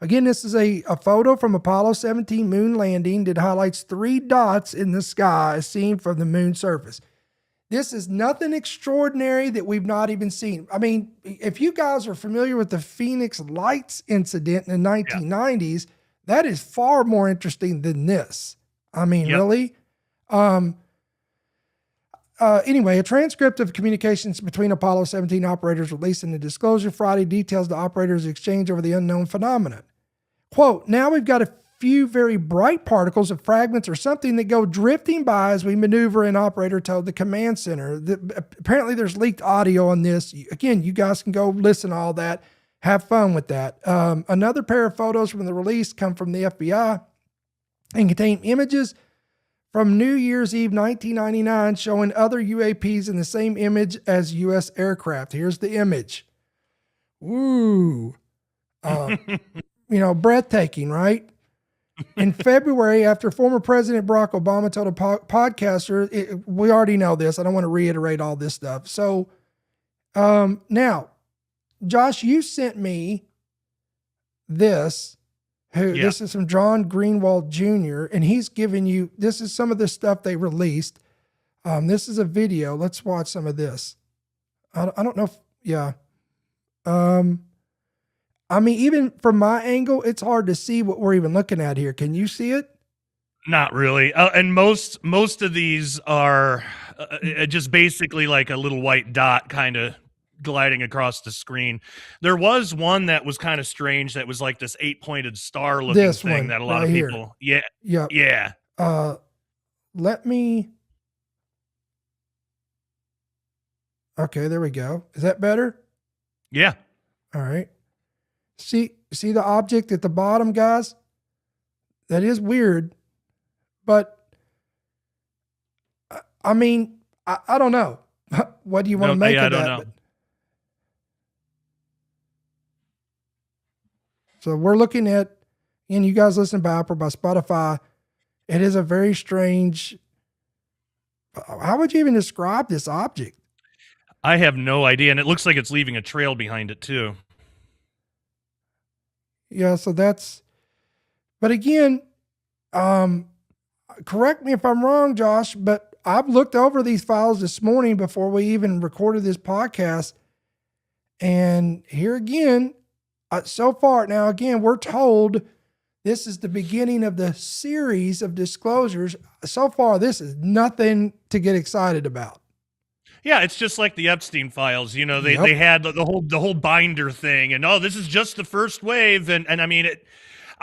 Again, this is a photo from Apollo 17 moon landing that highlights 3 dots in the sky seen from the moon surface. This is nothing extraordinary that we've not even seen. I mean, if you guys are familiar with the Phoenix Lights incident in the 1990s, that is far more interesting than this. I mean, really? Anyway, a transcript of communications between Apollo 17 operators released in the disclosure Friday details the operators' exchange over the unknown phenomenon. Quote, now we've got a few very bright particles of fragments or something that go drifting by as we maneuver, an operator told the command center. Apparently there's leaked audio on this. Again, you guys can go listen to all that. Have fun with that. Another pair of photos from the release come from the FBI and contain images from New Year's Eve 1999 showing other UAPs in the same image as U.S. aircraft. Here's the image. Woo. Breathtaking, right? In February, after former President Barack Obama told a podcaster, we already know this. I don't want to reiterate all this stuff. So now, Josh, you sent me this. This is from John Greenwald Jr., and he's giving you, this is some of the stuff they released. This is a video. Let's watch some of this. I don't know if, I mean, even from my angle, it's hard to see what we're even looking at here. Can you see it? Not really. And most of these are just basically like a little white dot kind of gliding across the screen. There was one that was kind of strange that was like this 8-pointed star looking thing that a lot of people. Yeah. Let me. Okay, there we go. Is that better? Yeah. All right. See the object at the bottom, guys? That is weird, but I mean, I don't know. What do you want to make of I don't that? know. But, so we're looking at, and you guys listen by Apple, by Spotify. It is a very strange. How would you even describe this object? I have no idea, and it looks like it's leaving a trail behind it too. Yeah, so that's. But again, correct me if I'm wrong, Josh, but I've looked over these files this morning before we even recorded this podcast. And here again, so far, now again, we're told this is the beginning of the series of disclosures. So far, this is nothing to get excited about. Yeah, it's just like the Epstein files. You know, they had the whole binder thing, and this is just the first wave, and I mean it.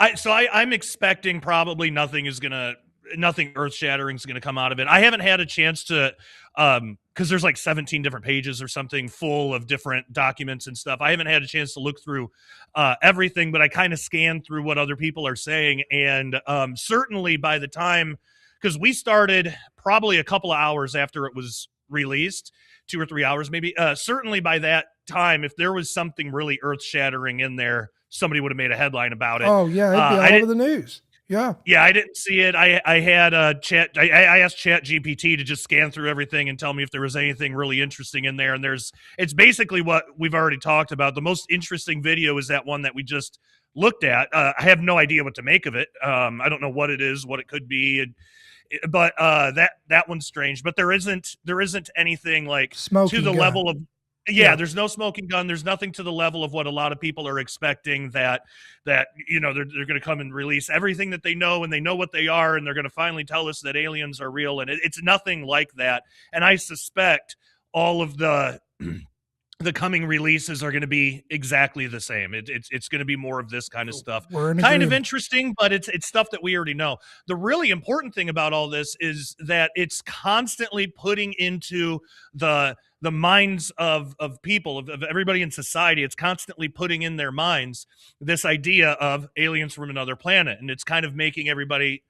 I'm expecting probably nothing earth shattering is gonna come out of it. I haven't had a chance to, because there's like 17 different pages or something full of different documents and stuff. I haven't had a chance to look through everything, but I kind of scanned through what other people are saying, and certainly by the time, because we started probably a couple of hours after it was released, 2 or 3 hours maybe. Certainly by that time, if there was something really earth shattering in there, somebody would have made a headline about it. Oh yeah, it'd be all over the news. Yeah. Yeah, I didn't see it. I had a chat. I asked Chat GPT to just scan through everything and tell me if there was anything really interesting in there. And it's basically what we've already talked about. The most interesting video is that one that we just looked at. I have no idea what to make of it. I don't know what it is, what it could be. But that one's strange. But there isn't anything like smoking to the gun. Level of. Yeah, there's no smoking gun. There's nothing to the level of what a lot of people are expecting, that you know, they're going to come and release everything that they know, and they know what they are, and they're going to finally tell us that aliens are real. And it's nothing like that. And I suspect all of the coming releases are going to be exactly the same. It's going to be more of this kind of stuff. Kind of interesting, but it's stuff that we already know. The really important thing about all this is that it's constantly putting into the minds of people, of everybody in society. It's constantly putting in their minds this idea of aliens from another planet, and it's kind of making everybody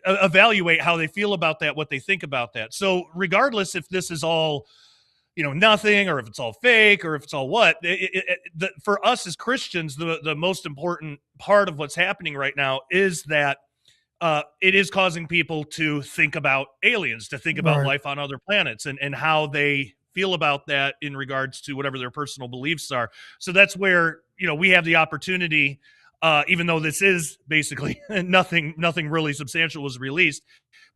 evaluate how they feel about that, what they think about that. So regardless if this is all, you know, nothing, or if it's all fake, or if it's all what, for us as Christians, the most important part of what's happening right now is that it is causing people to think about aliens, to think about life on other planets, and how they feel about that in regards to whatever their personal beliefs are. So that's where, you know, we have the opportunity, even though this is basically nothing really substantial was released,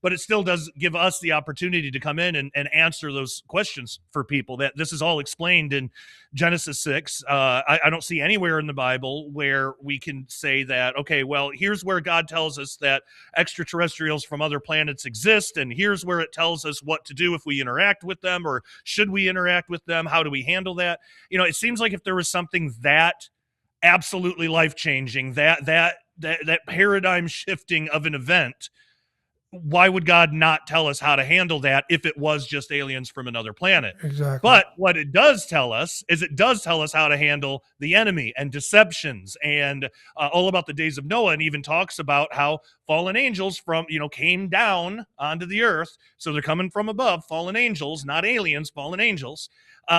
but it still does give us the opportunity to come in and answer those questions for people. That this is all explained in Genesis 6. I don't see anywhere in the Bible where we can say that, okay, well, here's where God tells us that extraterrestrials from other planets exist, and here's where it tells us what to do if we interact with them, or should we interact with them? How do we handle that? You know, it seems like if there was something that absolutely life-changing, that paradigm shifting of an event, why would God not tell us how to handle that if it was just aliens from another planet? Exactly. But what it does tell us is it does tell us how to handle the enemy and deceptions, and all about the days of Noah, and even talks about how fallen angels came down onto the earth. So they're coming from above, fallen angels, not aliens, fallen angels,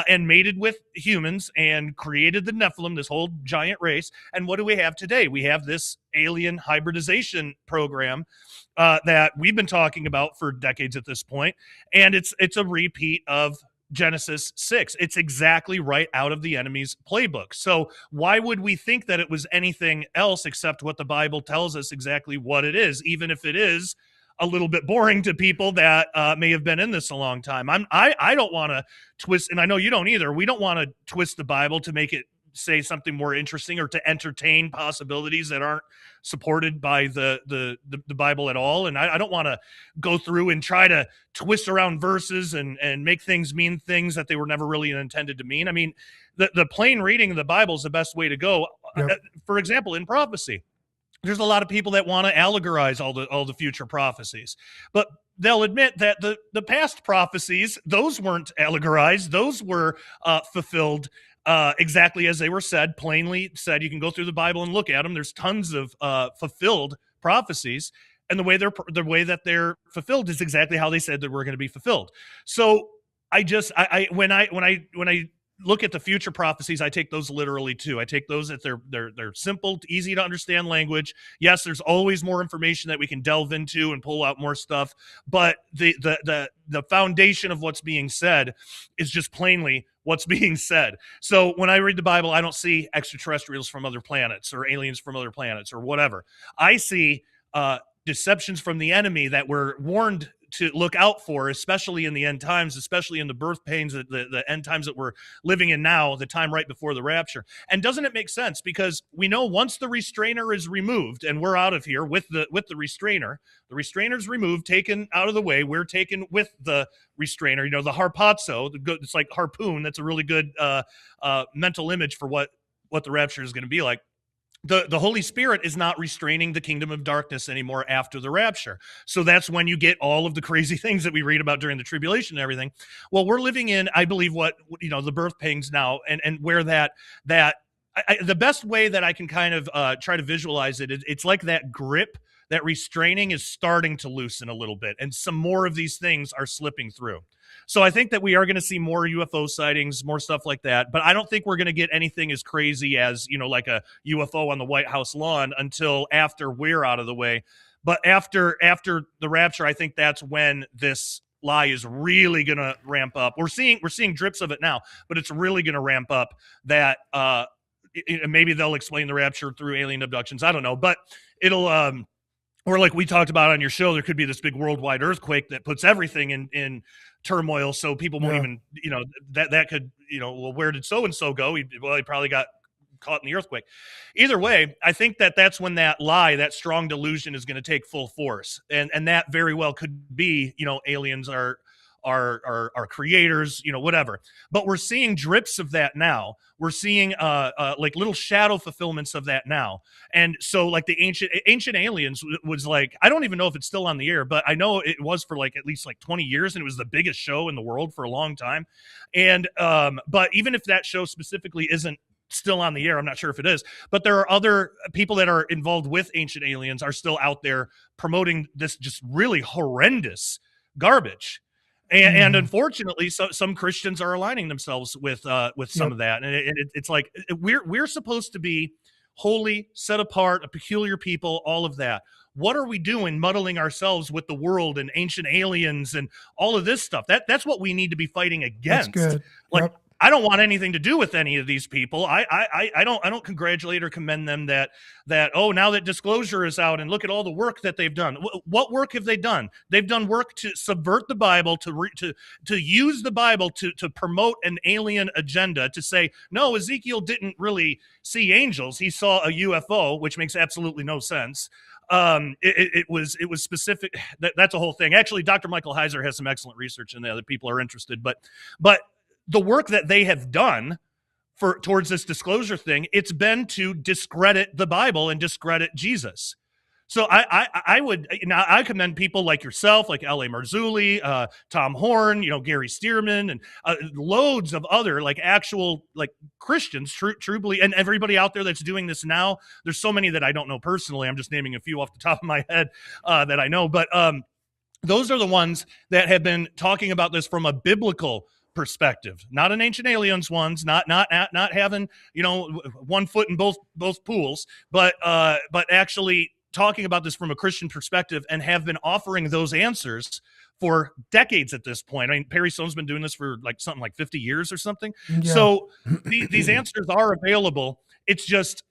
and mated with humans and created the Nephilim, this whole giant race. And what do we have today? We have this alien hybridization program that we've been talking about for decades at this point, and it's a repeat of Genesis 6. It's exactly right out of the enemy's playbook. So why would we think that it was anything else except what the Bible tells us exactly what it is, even if it is a little bit boring to people that may have been in this a long time? I don't want to twist, and I know you don't either. We don't want to twist the Bible to make it say something more interesting, or to entertain possibilities that aren't supported by the Bible at all. And I don't want to go through and try to twist around verses and make things mean things that they were never really intended to mean. I mean, the plain reading of the Bible is the best way to go. Yep. For example, in prophecy, there's a lot of people that want to allegorize all the future prophecies, but they'll admit that the past prophecies, those weren't allegorized. Those were fulfilled exactly as they were said, plainly said. You can go through the Bible and look at them. There's tons of fulfilled prophecies, and the way that they're fulfilled is exactly how they said that we're going to be fulfilled. So when I look at the future prophecies, I take those literally too. I take those that they're simple, easy to understand language. Yes, there's always more information that we can delve into and pull out more stuff, but the foundation of what's being said is just plainly what's being said. So when I read the Bible, I don't see extraterrestrials from other planets or aliens from other planets or whatever. I see deceptions from the enemy that we're warned to look out for, especially in the end times, especially in the birth pains, the end times that we're living in now, the time right before the rapture. And doesn't it make sense? Because we know once the restrainer is removed and we're out of here with the restrainer's removed, taken out of the way, we're taken with the restrainer, the harpazo, it's like harpoon. That's a really good mental image for what the rapture is going to be like. The Holy Spirit is not restraining the kingdom of darkness anymore after the rapture. So that's when you get all of the crazy things that we read about during the tribulation and everything. Well, we're living in, I believe, the birth pangs now, and where the best way that I can kind of try to visualize it, it's like that grip, that restraining is starting to loosen a little bit, and some more of these things are slipping through. So I think that we are going to see more UFO sightings, more stuff like that. But I don't think we're going to get anything as crazy as, like a UFO on the White House lawn until after we're out of the way. But after the rapture, I think that's when this lie is really going to ramp up. We're seeing drips of it now, but it's really going to ramp up. That maybe they'll explain the rapture through alien abductions. I don't know, but it'll or like we talked about on your show, there could be this big worldwide earthquake that puts everything in turmoil, so people won't even, that could, well, where did so-and-so go? He probably got caught in the earthquake. Either way, I think that's when that lie, that strong delusion is going to take full force. And that very well could be, aliens are creators, whatever. But we're seeing drips of that now. We're seeing like little shadow fulfillments of that now. And so like the ancient aliens was like, I don't even know if it's still on the air, but I know it was for like at least like 20 years, and it was the biggest show in the world for a long time. And but even if that show specifically isn't still on the air, I'm not sure if it is, but there are other people that are involved with ancient aliens are still out there promoting this just really horrendous garbage. And unfortunately, some Christians are aligning themselves with some of that, and it's like we're supposed to be holy, set apart, a peculiar people, all of that. What are we doing, muddling ourselves with the world and ancient aliens and all of this stuff? That's what we need to be fighting against. That's good. Like, I don't want anything to do with any of these people. I don't congratulate or commend them that now that disclosure is out and look at all the work that they've done. What work have they done? They've done work to subvert the Bible, to use the Bible to promote an alien agenda, to say, no, Ezekiel didn't really see angels. He saw a UFO, which makes absolutely no sense. It was specific. That's a whole thing. Actually, Dr. Michael Heiser has some excellent research in there that people are interested, but the work that they have done towards this disclosure thing, it's been to discredit the Bible and discredit Jesus. So I commend people like yourself, like L.A. Marzulli, Tom Horn, Gary Stearman, and loads of other like actual like Christians, truly, and everybody out there that's doing this now. There's so many that I don't know personally. I'm just naming a few off the top of my head that I know, but those are the ones that have been talking about this from a biblical perspective, not an ancient aliens ones, not having one foot in both pools, but actually talking about this from a Christian perspective, and have been offering those answers for decades at this point. I mean, Perry Stone's been doing this for something like 50 years or something. Yeah. So these answers are available. It's just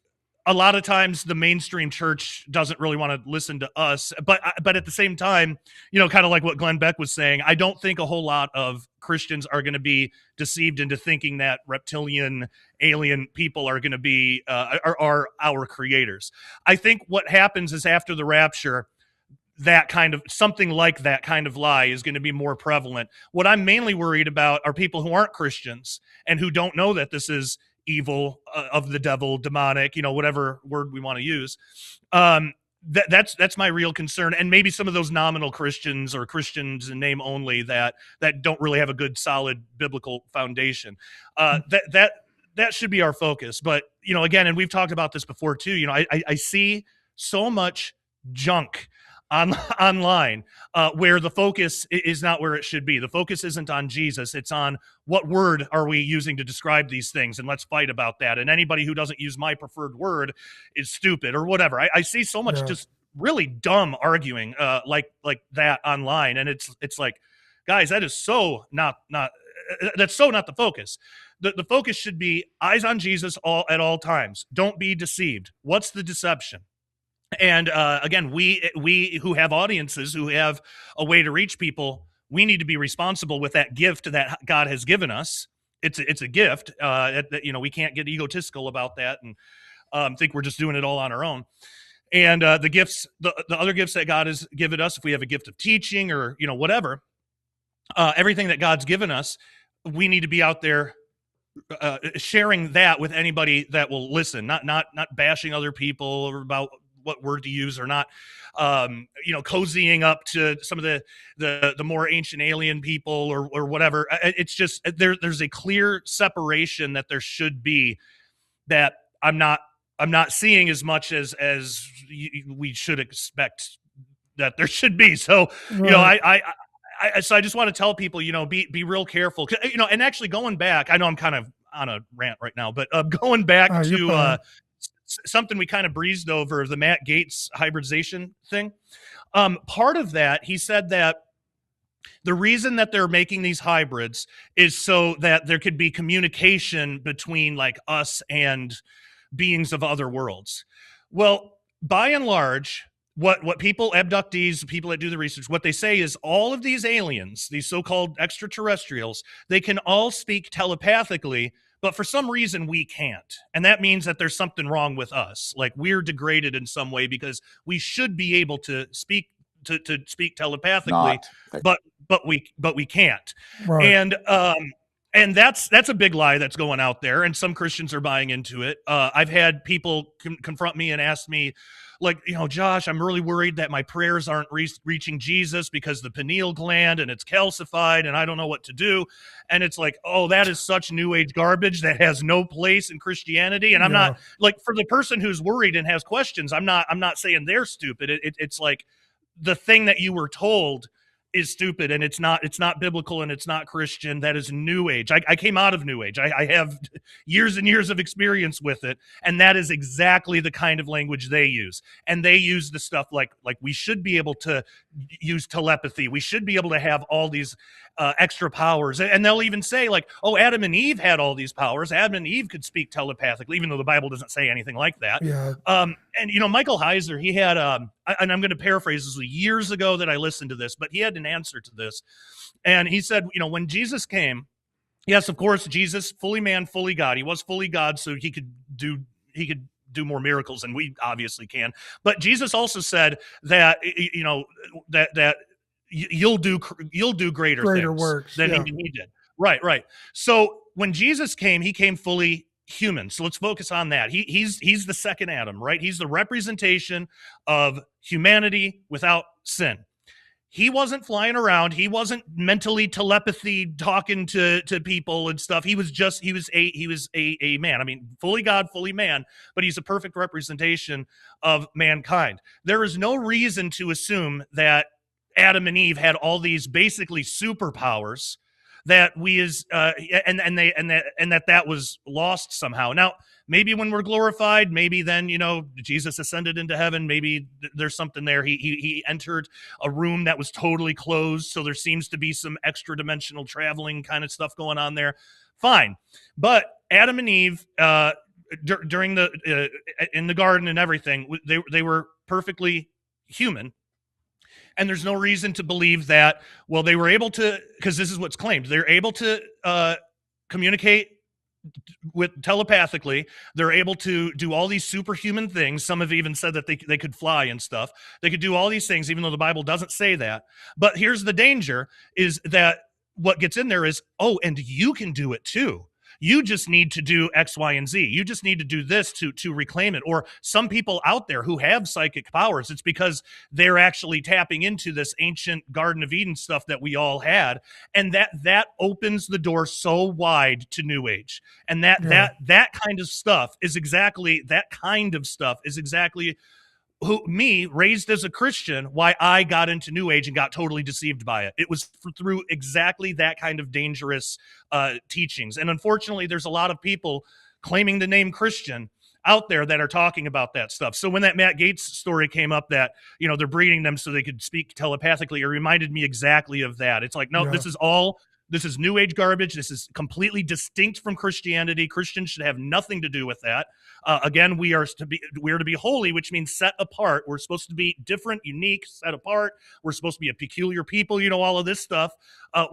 a lot of times the mainstream church doesn't really want to listen to us, but at the same time, kind of like what Glenn Beck was saying, I don't think a whole lot of Christians are going to be deceived into thinking that reptilian alien people are going to be are our creators. I think what happens is after the rapture, that kind of something like that kind of lie is going to be more prevalent. What I'm mainly worried about are people who aren't Christians and who don't know that this is evil, of the devil, demonic, whatever word we want to use. That's my real concern. And maybe some of those nominal Christians or Christians in name only that don't really have a good, solid biblical foundation. That should be our focus. But, again, and we've talked about this before too, I see so much junk online, where the focus is not where it should be. The focus isn't on Jesus. It's on what word are we using to describe these things, and let's fight about that. And anybody who doesn't use my preferred word is stupid or whatever. I see so much just really dumb arguing like that online, and it's like, guys, that is so not that's so not the focus. The focus should be eyes on Jesus at all times. Don't be deceived. What's the deception? And again, we who have audiences, who have a way to reach people, we need to be responsible with that gift that God has given us. It's a gift. We can't get egotistical about that and think we're just doing it all on our own. And the gifts, the other gifts that God has given us, if we have a gift of teaching or whatever, everything that God's given us, we need to be out there sharing that with anybody that will listen. Not bashing other people about what word to use or not, cozying up to some of the more ancient alien people or whatever. It's just there's a clear separation that there should be that I'm not seeing as much as we should expect that there should be. So so I just want to tell people, be real careful, and actually going back, I know I'm kind of on a rant right now, but going back to something we kind of breezed over, the Matt Gaetz hybridization thing. Part of that, he said that the reason that they're making these hybrids is so that there could be communication between like us and beings of other worlds. Well, by and large, what people, abductees, people that do the research, what they say is all of these aliens, these so-called extraterrestrials, they can all speak telepathically, but for some reason we can't. And that means that there's something wrong with us. Like we're degraded in some way because we should be able to speak speak telepathically, but we can't. Right. And that's a big lie that's going out there, and some Christians are buying into it. I've had people confront me and ask me, like, Josh, I'm really worried that my prayers aren't reaching Jesus because the pineal gland and it's calcified and I don't know what to do. And it's like, oh, that is such new age garbage that has no place in Christianity. And I'm not like, for the person who's worried and has questions, I'm not saying they're stupid. It's like the thing that you were told is stupid, and it's not biblical, and it's not Christian. That is New Age. I came out of New Age. I have years and years of experience with it, and that is exactly the kind of language they use. And they use the stuff like we should be able to use telepathy. We should be able to have all these extra powers. And they'll even say like, oh, Adam and Eve had all these powers. Adam and Eve could speak telepathically, even though the Bible doesn't say anything like that. Yeah. And Michael Heiser, he had, and I'm going to paraphrase, this was years ago that I listened to this, but he had an answer to this. And he said, when Jesus came, yes, of course, Jesus, fully man, fully God. He was fully God, so he could do more miracles than we obviously can. But Jesus also said that, that you'll do greater things works than he did. Right. So when Jesus came, he came fully human. So let's focus on that. He's the second Adam, right? He's the representation of humanity without sin. He wasn't flying around. He wasn't mentally telepathy talking to people and stuff. He was a man. I mean, fully God, fully man, but he's a perfect representation of mankind. There is no reason to assume that Adam and Eve had all these basically superpowers that that was lost somehow. Now, maybe when we're glorified, maybe then, Jesus ascended into heaven. Maybe there's something there. He entered a room that was totally closed. So there seems to be some extra dimensional traveling kind of stuff going on there. Fine. But Adam and Eve, during in the garden and everything, they were perfectly human. And there's no reason to believe that, well, they were able to, because this is what's claimed, they're able to communicate with telepathically. They're able to do all these superhuman things. Some have even said that they could fly and stuff. They could do all these things, even though the Bible doesn't say that. But here's the danger, is that what gets in there is, oh, and you can do it too. You just need to do X, Y, and Z. You just need to do this to reclaim it. Or some people out there who have psychic powers, it's because they're actually tapping into this ancient Garden of Eden stuff that we all had. And that opens the door so wide to New Age. And that kind of stuff is exactly me raised as a Christian, why I got into New Age and got totally deceived by it. It was through exactly that kind of dangerous teachings. And unfortunately, there's a lot of people claiming the name Christian out there that are talking about that stuff. So when that Matt Gaetz story came up that, they're breeding them so they could speak telepathically, it reminded me exactly of that. It's like, no, this is New Age garbage. This is completely distinct from Christianity. Christians should have nothing to do with that. Again, we are to be holy, which means set apart. We're supposed to be different, unique, set apart. We're supposed to be a peculiar people, all of this stuff.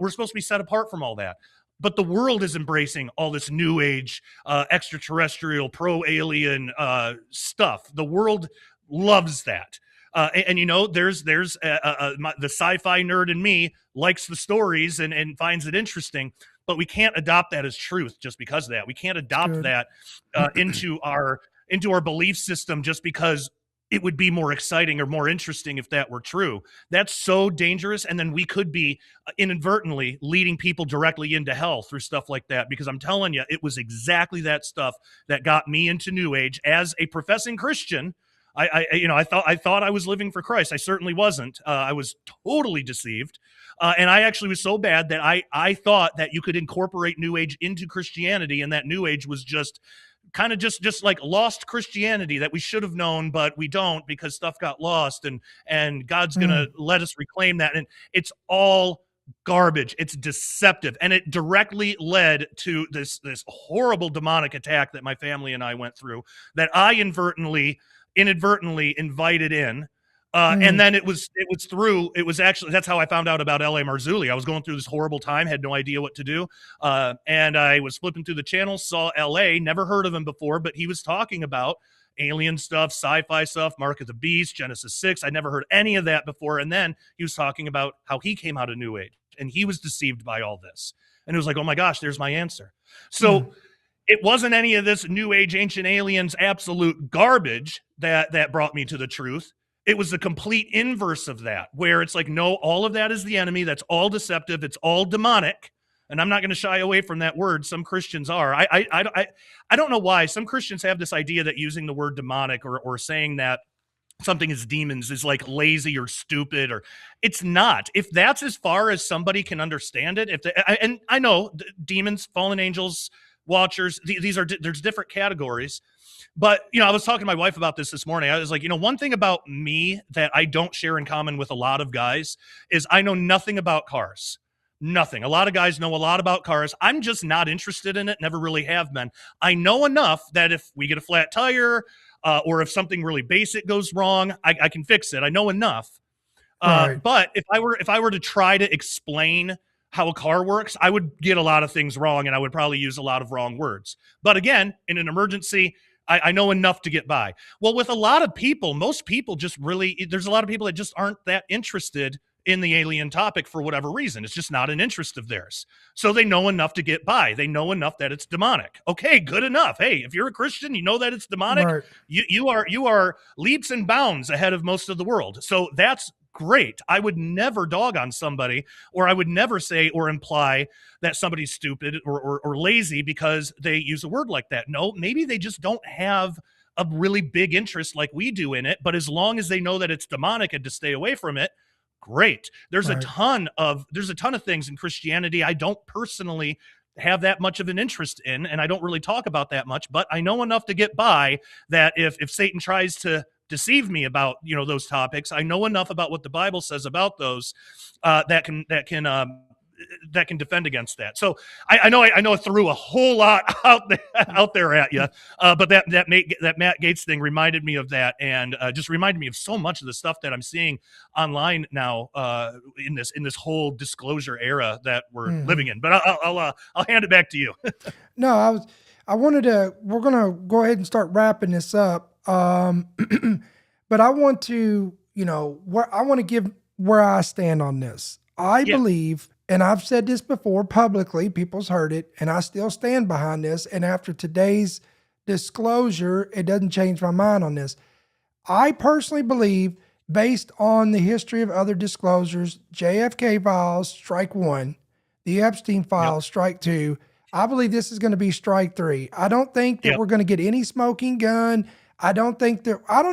We're supposed to be set apart from all that. But the world is embracing all this New Age, extraterrestrial, pro-alien stuff. The world loves that. There's the sci-fi nerd in me likes the stories and finds it interesting, but we can't adopt that as truth just because of that. We can't adopt that into our belief system just because it would be more exciting or more interesting if that were true. That's so dangerous. And then we could be inadvertently leading people directly into hell through stuff like that. Because I'm telling you, it was exactly that stuff that got me into New Age as a professing Christian. I thought I was living for Christ. I certainly wasn't. I was totally deceived. And I actually was so bad that I thought that you could incorporate New Age into Christianity, and that New Age was just kind of just like lost Christianity that we should have known, but we don't because stuff got lost, and God's going to let us reclaim that. And it's all garbage. It's deceptive. And it directly led to this horrible demonic attack that my family and I went through that I inadvertently invited in. And then it was actually, that's how I found out about L.A. Marzulli. I was going through this horrible time, had no idea what to do. And I was flipping through the channels, saw L.A., never heard of him before, but he was talking about alien stuff, sci-fi stuff, Mark of the Beast, Genesis 6. I never heard any of that before. And then he was talking about how he came out of New Age and he was deceived by all this. And it was like, oh my gosh, there's my answer. So it wasn't any of this New Age, ancient aliens, absolute garbage that brought me to the truth. It was the complete inverse of that, where it's like, no, all of that is the enemy. That's all deceptive. It's all demonic. And I'm not going to shy away from that word. Some Christians are. I don't know why. Some Christians have this idea that using the word demonic or saying that something is demons is like lazy or stupid, or it's not. If that's as far as somebody can understand it, and I know demons, fallen angels, watchers, there's different categories. But, I was talking to my wife about this morning. I was like, one thing about me that I don't share in common with a lot of guys is I know nothing about cars. Nothing. A lot of guys know a lot about cars. I'm just not interested in it. Never really have been. I know enough that if we get a flat tire or if something really basic goes wrong, I can fix it. I know enough. Right. But if I were to try to explain how a car works, I would get a lot of things wrong and I would probably use a lot of wrong words. But again, in an emergency, I know enough to get by. Well, with a lot of people, most people there's a lot of people that just aren't that interested in the alien topic for whatever reason. It's just not an interest of theirs. So they know enough to get by. They know enough that it's demonic. Okay, good enough. Hey, if you're a Christian, you know that it's demonic. Right. You are leaps and bounds ahead of most of the world. So that's great. I would never dog on somebody, or I would never say or imply that somebody's stupid or lazy because they use a word like that. No, maybe they just don't have a really big interest like we do in it. But as long as they know that it's demonic and to stay away from it, great. There's a ton of things in Christianity I don't personally have that much of an interest in, and I don't really talk about that much, but I know enough to get by that if Satan tries to deceive me about those topics, I know enough about what the Bible says about those that can defend against that. So I know I threw a whole lot out there at you, but that Matt Gaetz thing reminded me of that, and just reminded me of so much of the stuff that I'm seeing online now in this whole disclosure era that we're living in. But I'll hand it back to you. No, we're gonna go ahead and start wrapping this up. But I want to, give where I stand on this. I believe, and I've said this before publicly, people's heard it, and I still stand behind this. And after today's disclosure, it doesn't change my mind on this. I personally believe, based on the history of other disclosures, JFK files, strike 1, the Epstein files, strike 2, I believe this is going to be strike 3. I don't think that we're going to get any smoking gun. I don't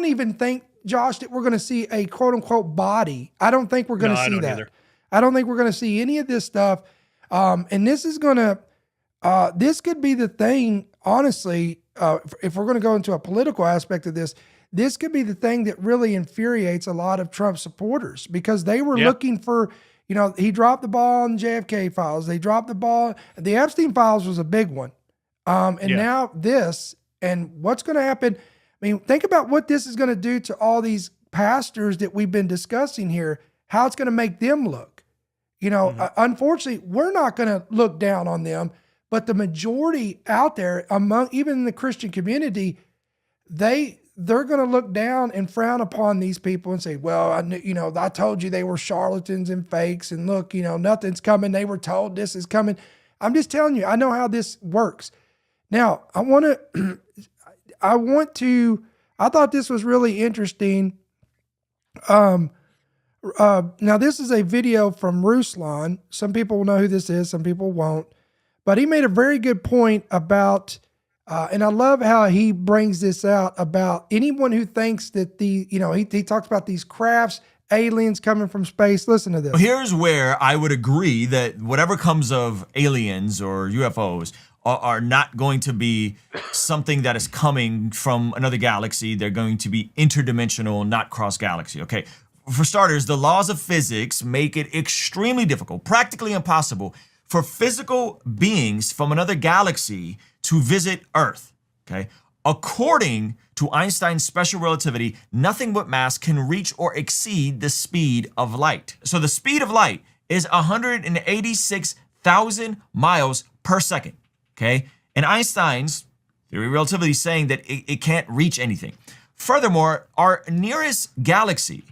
even think Josh, that we're going to see a quote unquote body. I don't think we're going to see that. Either. I don't think we're going to see any of this stuff. And this is going to, this could be the thing, honestly, if we're going to go into a political aspect of this could be the thing that really infuriates a lot of Trump supporters, because they were looking for, he dropped the ball on JFK files. They dropped the ball. The Epstein files was a big one. Now this, and what's going to happen. I mean, think about what this is going to do to all these pastors that we've been discussing here, how it's going to make them look. Unfortunately, we're not going to look down on them, but the majority out there, among even in the Christian community, they're going to look down and frown upon these people and say, well, I told you they were charlatans and fakes, and look, nothing's coming. They were told this is coming. I'm just telling you, I know how this works. Now, I thought this was really interesting. Now this is a video from Ruslan. Some people will know who this is, some people won't. But he made a very good point about, and I love how he brings this out about anyone who thinks that he talks about these crafts, aliens coming from space. Listen to this. Here's where I would agree that whatever comes of aliens or UFOs are not going to be something that is coming from another galaxy. They're going to be interdimensional, not cross-galaxy, okay? For starters, the laws of physics make it extremely difficult, practically impossible, for physical beings from another galaxy to visit Earth, okay? According to Einstein's special relativity, nothing but mass can reach or exceed the speed of light. So the speed of light is 186,000 miles per second, okay? And Einstein's theory of relativity is saying that it can't reach anything. Furthermore, our nearest galaxy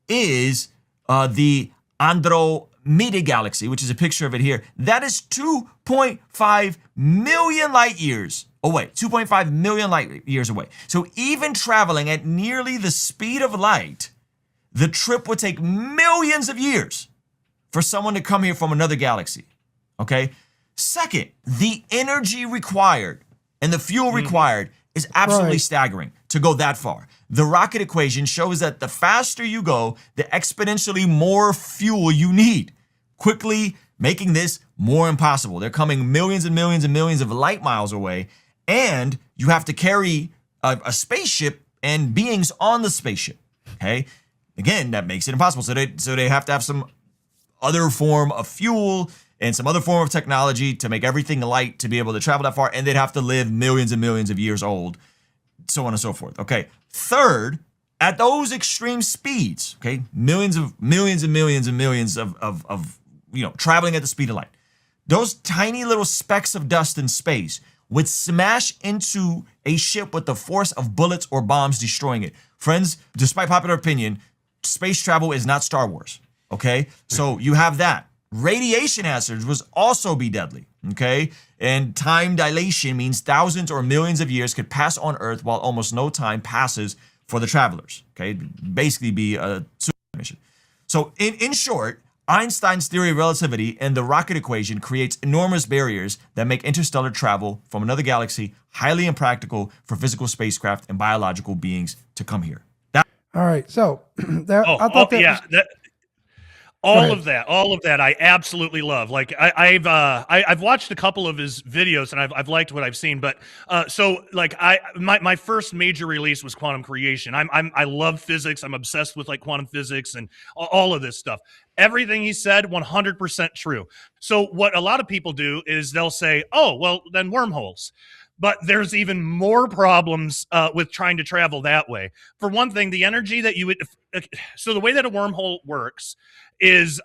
is the Andromeda galaxy, which is a picture of it here. That is 2.5 million light years away. 2.5 million light years away. So even traveling at nearly the speed of light, the trip would take millions of years for someone to come here from another galaxy. Okay? Second, the energy required and the fuel required is absolutely staggering to go that far. The rocket equation shows that the faster you go, the exponentially more fuel you need, quickly making this more impossible. They're coming millions and millions and millions of light miles away, and you have to carry a spaceship and beings on the spaceship, okay? Again, that makes it impossible. So they have to have some other form of fuel and some other form of technology to make everything light to be able to travel that far, and they'd have to live millions and millions of years old, so on and so forth. Okay. Third, at those extreme speeds, okay, millions and millions and millions of traveling at the speed of light, those tiny little specks of dust in space would smash into a ship with the force of bullets or bombs destroying it. Friends, despite popular opinion, space travel is not Star Wars. Okay. So you have that. Radiation hazards would also be deadly, okay? And time dilation means thousands or millions of years could pass on Earth while almost no time passes for the travelers, okay? Basically be a suicide mission. So in short, Einstein's theory of relativity and the rocket equation creates enormous barriers that make interstellar travel from another galaxy highly impractical for physical spacecraft and biological beings to come here. All right, so all of that I absolutely love. Like I've watched a couple of his videos and I've liked what I've seen, but my first major release was Quantum Creation. I love physics. I'm obsessed with like quantum physics and all of this stuff. Everything he said 100% true. So what a lot of people do is they'll say, "Oh, well, then wormholes." But there's even more problems with trying to travel that way. For one thing, the energy that you would so the way that a wormhole works is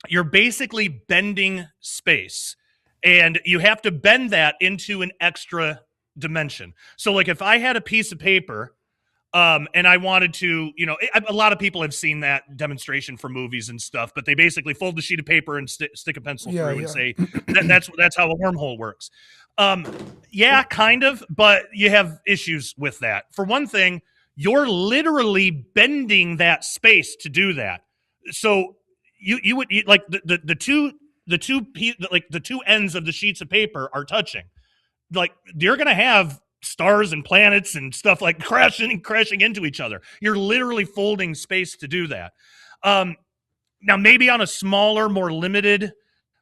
you're basically bending space, and you have to bend that into an extra dimension. So like if I had a piece of paper and I wanted to, a lot of people have seen that demonstration from movies and stuff, but they basically fold the sheet of paper and stick a pencil through and say that's how a wormhole works. Yeah, kind of, but you have issues with that. For one thing, you're literally bending that space to do that. So you would like the two ends of the sheets of paper are touching. Like you're going to have stars and planets and stuff like crashing into each other. You're literally folding space to do that. Now, maybe on a smaller, more limited,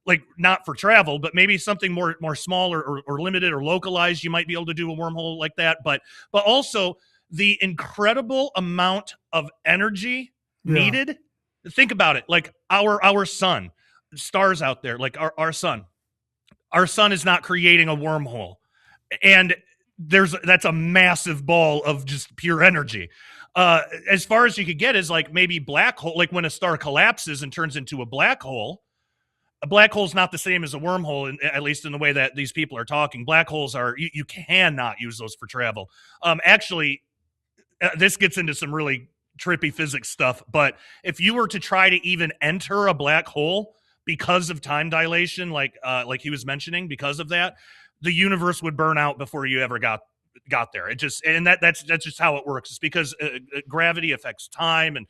like not for travel, but maybe something more smaller or limited or localized, you might be able to do a wormhole like that. But also the incredible amount of energy needed. Think about it, like our sun, stars out there, like our sun. Our sun is not creating a wormhole, and that's a massive ball of just pure energy. As far as you could get is like maybe black hole, like when a star collapses and turns into a black hole. A black hole is not the same as a wormhole, at least in the way that these people are talking. Black holes are, you cannot use those for travel. Actually, this gets into some really trippy physics stuff, but if you were to try to even enter a black hole because of time dilation, like he was mentioning, because of that, the universe would burn out before you ever got there. It just, and that's just how it works. It's because gravity affects time, and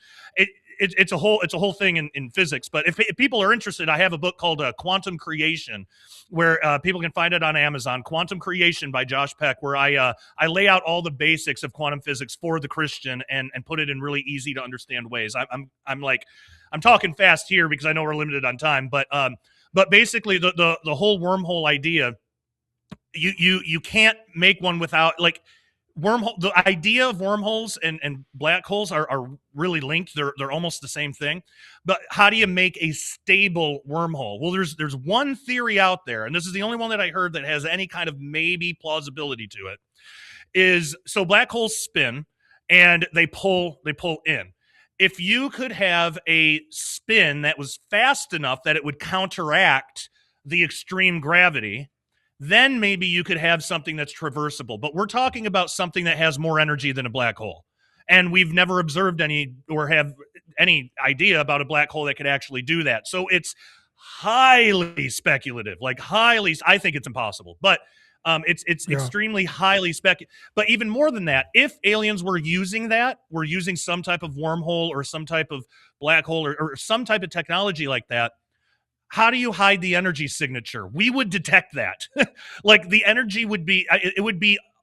it's a whole thing in physics. But if people are interested, I have a book called Quantum Creation, where people can find it on Amazon. Quantum Creation by Josh Peck, where I lay out all the basics of quantum physics for the Christian and put it in really easy to understand ways. I'm talking fast here because I know we're limited on time, but basically the whole wormhole idea, you can't make one without, like, wormhole. The idea of wormholes and black holes are really linked. They're almost the same thing. But how do you make a stable wormhole? Well, there's one theory out there, and this is the only one that I heard that has any kind of maybe plausibility to it. Is so black holes spin and they pull in. If you could have a spin that was fast enough that it would counteract the extreme gravity, then maybe you could have something that's traversable. But we're talking about something that has more energy than a black hole. And we've never observed any or have any idea about a black hole that could actually do that. So it's highly speculative, I think it's impossible. But it's extremely highly speculative. But even more than that, if aliens were using some type of wormhole or some type of black hole or some type of technology like that, how do you hide the energy signature? We would detect that. Like, the energy would be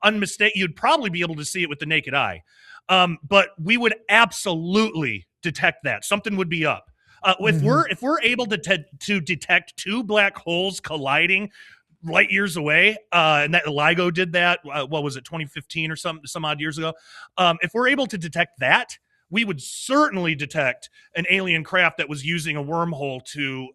unmistakable. You'd probably be able to see it with the naked eye. But we would absolutely detect that. Something would be up. If we're able to detect two black holes colliding light years away, and that LIGO did that, what was it, 2015 or some odd years ago? If we're able to detect that, we would certainly detect an alien craft that was using a wormhole to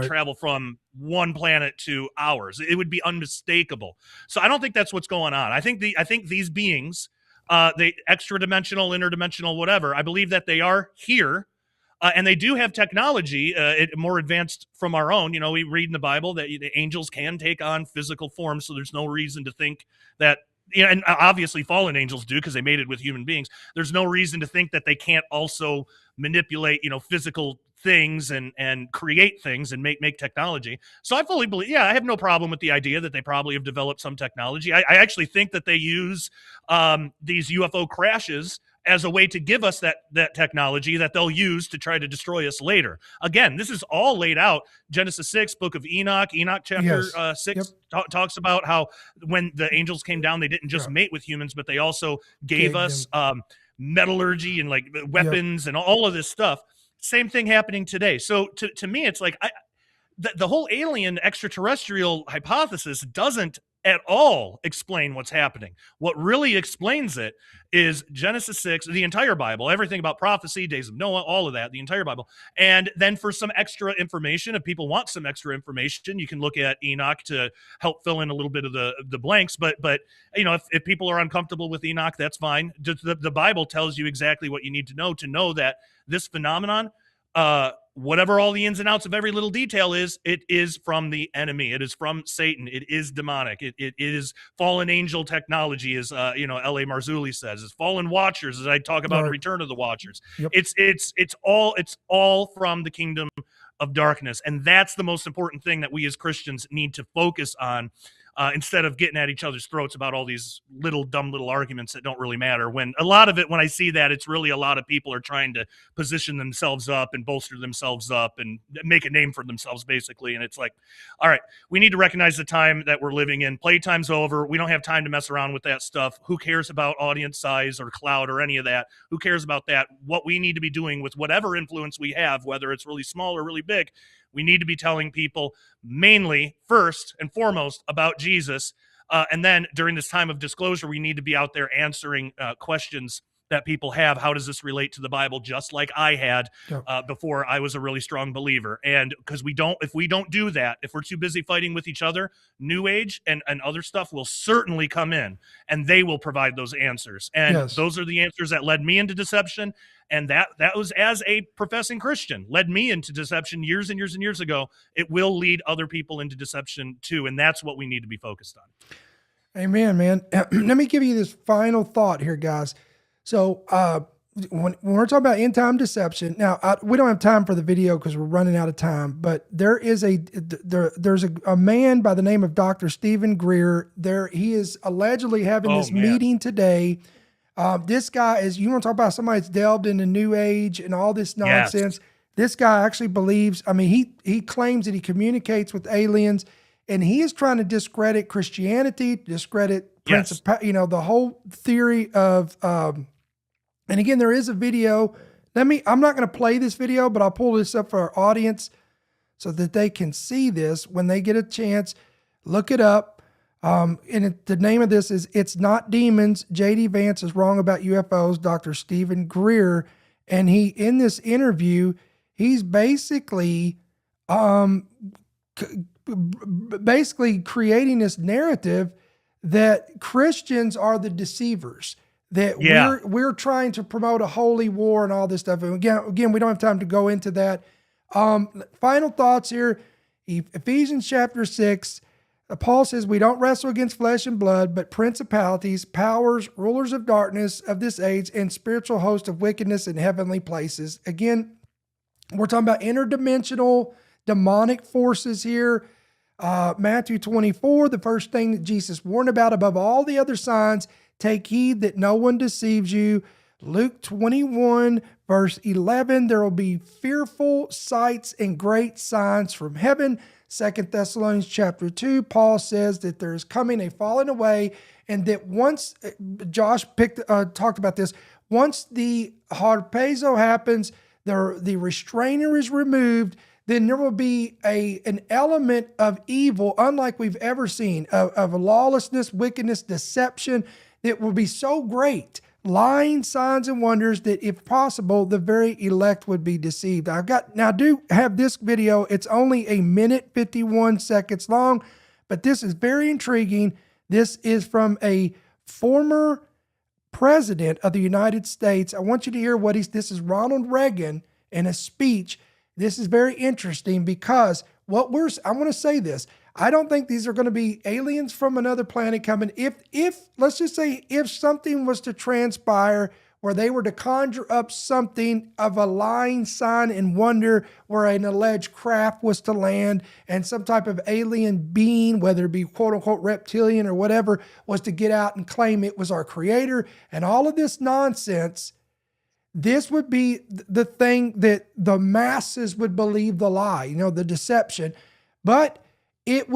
travel from one planet to ours. It would be unmistakable. So I don't think that's what's going on. I think these beings, the extra dimensional, interdimensional, whatever, I believe that they are here. And they do have technology more advanced from our own. You know, we read in the Bible that the angels can take on physical form, so there's no reason to think that, you know, and obviously fallen angels do because they mated with human beings. There's no reason to think that they can't also manipulate, you know, physical things and create things and make technology. So I fully believe, I have no problem with the idea that they probably have developed some technology. I actually think that they use these UFO crashes as a way to give us that technology that they'll use to try to destroy us later. Again, this is all laid out. Genesis 6, book of Enoch chapter 6 talks about how when the angels came down, they didn't just mate with humans, but they also gave us metallurgy and like weapons and all of this stuff. Same thing happening today. So to me, it's like the whole alien extraterrestrial hypothesis doesn't at all explain what's happening. What really explains it is Genesis 6, the entire Bible, everything about prophecy, days of Noah, all of that, the entire Bible. And then for some extra information, if people want some extra information, you can look at Enoch to help fill in a little bit of the blanks. But you know, if people are uncomfortable with Enoch, that's fine. The Bible tells you exactly what you need to know that this phenomenon, whatever all the ins and outs of every little detail is, it is from the enemy. It is from Satan. It is demonic. It is fallen angel technology, as L.A. Marzulli says. It's fallen watchers, as I talk about in Return of the Watchers. Yep. It's all from the kingdom of darkness, and that's the most important thing that we as Christians need to focus on. instead of getting at each other's throats about all these dumb little arguments that don't really matter. When a lot of it, when I see that, it's really a lot of people are trying to position themselves up and bolster themselves up and make a name for themselves, basically. And it's like, all right, we need to recognize the time that we're living in. Playtime's over. We don't have time to mess around with that stuff. Who cares about audience size or clout or any of that? Who cares about that? What we need to be doing with whatever influence we have, whether it's really small or really big, we need to be telling people mainly, first and foremost, about Jesus. And then during this time of disclosure, we need to be out there answering questions that people have. How does this relate to the Bible? Just like I had before I was a really strong believer. And because if we don't do that, if we're too busy fighting with each other, New Age and other stuff will certainly come in and they will provide those answers. And those are the answers that led me into deception. And that was, as a professing Christian, led me into deception years and years and years ago. It will lead other people into deception too. And that's what we need to be focused on. Amen, man. Let me give you this final thought here, guys. So when we're talking about end time deception, now we don't have time for the video because we're running out of time. But there's a man by the name of Dr. Stephen Greer. He is allegedly having this meeting today. This guy is, you want to talk about somebody that's delved into New Age and all this nonsense. Yes. This guy actually believes, he claims that he communicates with aliens, and he is trying to discredit Christianity, discredit the whole theory of, and again, there is a video. I'm not going to play this video, but I'll pull this up for our audience so that they can see this when they get a chance. Look it up. The name of this is It's Not Demons. J.D. Vance is wrong about UFOs. Dr. Stephen Greer. And in this interview, he's basically creating this narrative that Christians are the deceivers, that we're trying to promote a holy war and all this stuff. And again, we don't have time to go into that. Final thoughts here. Ephesians chapter 6. Paul says, we don't wrestle against flesh and blood, but principalities, powers, rulers of darkness of this age, and spiritual hosts of wickedness in heavenly places. Again, we're talking about interdimensional demonic forces here. Matthew 24, the first thing that Jesus warned about above all the other signs, take heed that no one deceives you. Luke 21, verse 11, there will be fearful sights and great signs from heaven. 2 Thessalonians chapter 2, Paul says that there is coming a falling away, and that once, Josh talked about this, once the harpazo happens, the restrainer is removed, then there will be an element of evil, unlike we've ever seen, of lawlessness, wickedness, deception, that will be so great, lying, signs, and wonders, that if possible, the very elect would be deceived. I do have this video. It's only 1 minute, 51 seconds long, but this is very intriguing. This is from a former president of the United States. I want you to hear this is Ronald Reagan in a speech. This is very interesting because I want to say this. I don't think these are going to be aliens from another planet coming. If let's just say, if something was to transpire where they were to conjure up something of a lying sign and wonder where an alleged craft was to land, and some type of alien being, whether it be quote unquote reptilian or whatever, was to get out and claim it was our creator and all of this nonsense, this would be the thing that the masses would believe, the lie, the deception. But it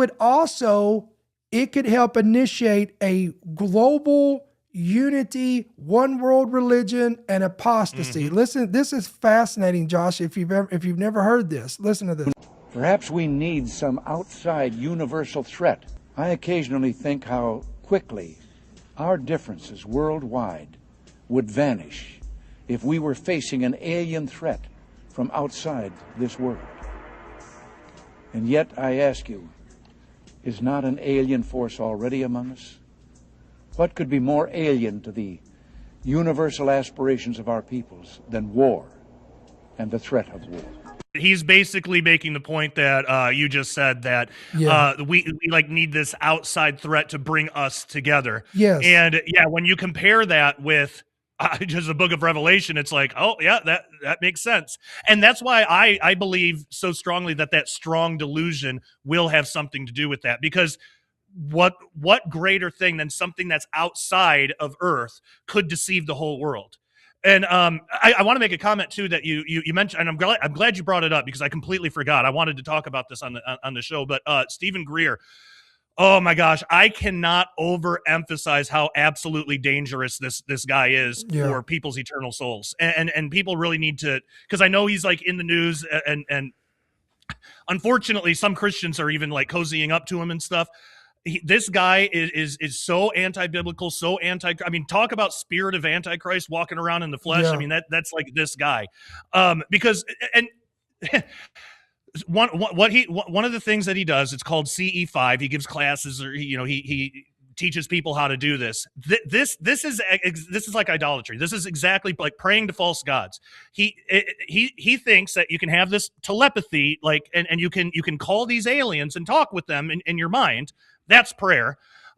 could help initiate a global unity, one world religion, and apostasy. Mm-hmm. Listen, this is fascinating, Josh. If you've never heard this, listen to this. Perhaps we need some outside universal threat. I occasionally think how quickly our differences worldwide would vanish if we were facing an alien threat from outside this world. And yet, I ask you, is not an alien force already among us? What could be more alien to the universal aspirations of our peoples than war and the threat of war? He's basically making the point that you just said, that we need this outside threat to bring us together. Yes. And when you compare that with just the book of Revelation, it's like, oh yeah, that makes sense. And that's why I believe so strongly that strong delusion will have something to do with that, because what greater thing than something that's outside of Earth could deceive the whole world? And I want to make a comment too that you mentioned, and I'm glad you brought it up because I completely forgot. I wanted to talk about this on the show, but Stephen Greer. Oh my gosh, I cannot overemphasize how absolutely dangerous this guy is for people's eternal souls, and people really need to, because I know he's like in the news, and unfortunately some Christians are even like cozying up to him and stuff. This guy is so anti-biblical, so I mean, talk about spirit of Antichrist walking around in the flesh. I mean, that's like this guy, because and one of the things that he does, it's called CE5. He gives classes, or he teaches people how to do this. This is like idolatry. This is exactly like praying to false gods. He thinks that you can have this telepathy, like, and you can call these aliens and talk with them in your mind. That's prayer.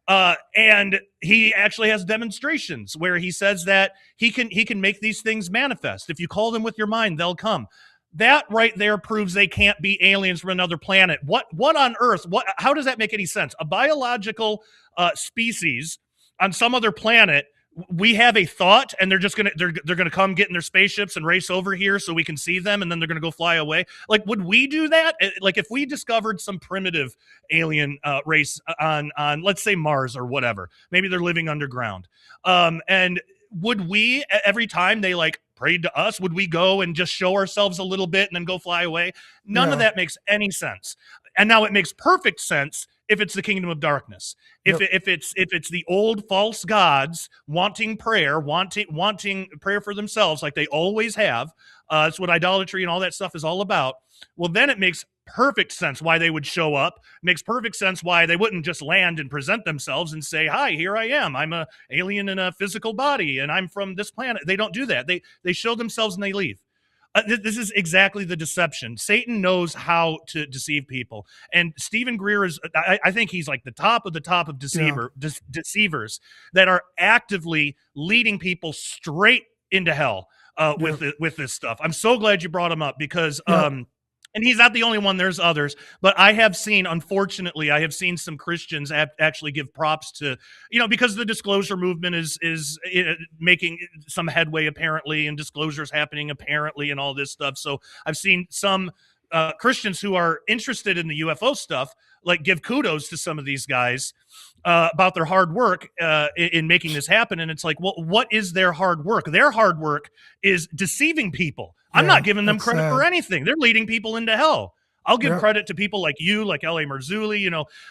And he actually has demonstrations where he says that he can make these things manifest. If you call them with your mind, they'll come. That right there proves they can't be aliens from another planet. What on earth? How does that make any sense? A biological species on some other planet. We have a thought, and they're gonna come get in their spaceships and race over here so we can see them, and then they're gonna go fly away. Like, would we do that? Like, if we discovered some primitive alien race on let's say Mars or whatever, maybe they're living underground, and would we, every time they like prayed to us, would we go and just show ourselves a little bit and then go fly away? None of that makes any sense. And now it makes perfect sense if it's the kingdom of darkness. If it's the old false gods wanting prayer, wanting prayer for themselves, like they always have. That's what idolatry and all that stuff is all about. Well, then it makes perfect sense why they would show up. Makes perfect sense why they wouldn't just land and present themselves and say, "Hi, here I am. I'm a alien in a physical body, and I'm from this planet." They don't do that. They show themselves and they leave. This is exactly the deception. Satan knows how to deceive people. And Stephen Greer is, I think he's like the top of deceivers that are actively leading people straight into hell with this stuff. I'm so glad you brought him up because and he's not the only one. There's others. But I have seen, unfortunately, some Christians actually give props to, because the disclosure movement is making some headway apparently, and disclosures happening apparently and all this stuff. So I've seen some Christians who are interested in the UFO stuff, like, give kudos to some of these guys about their hard work in making this happen. And it's like, well, what is their hard work? Their hard work is deceiving people. I'm not giving them credit for anything. They're leading people into hell. I'll give credit to people like you, like L.A. Marzulli.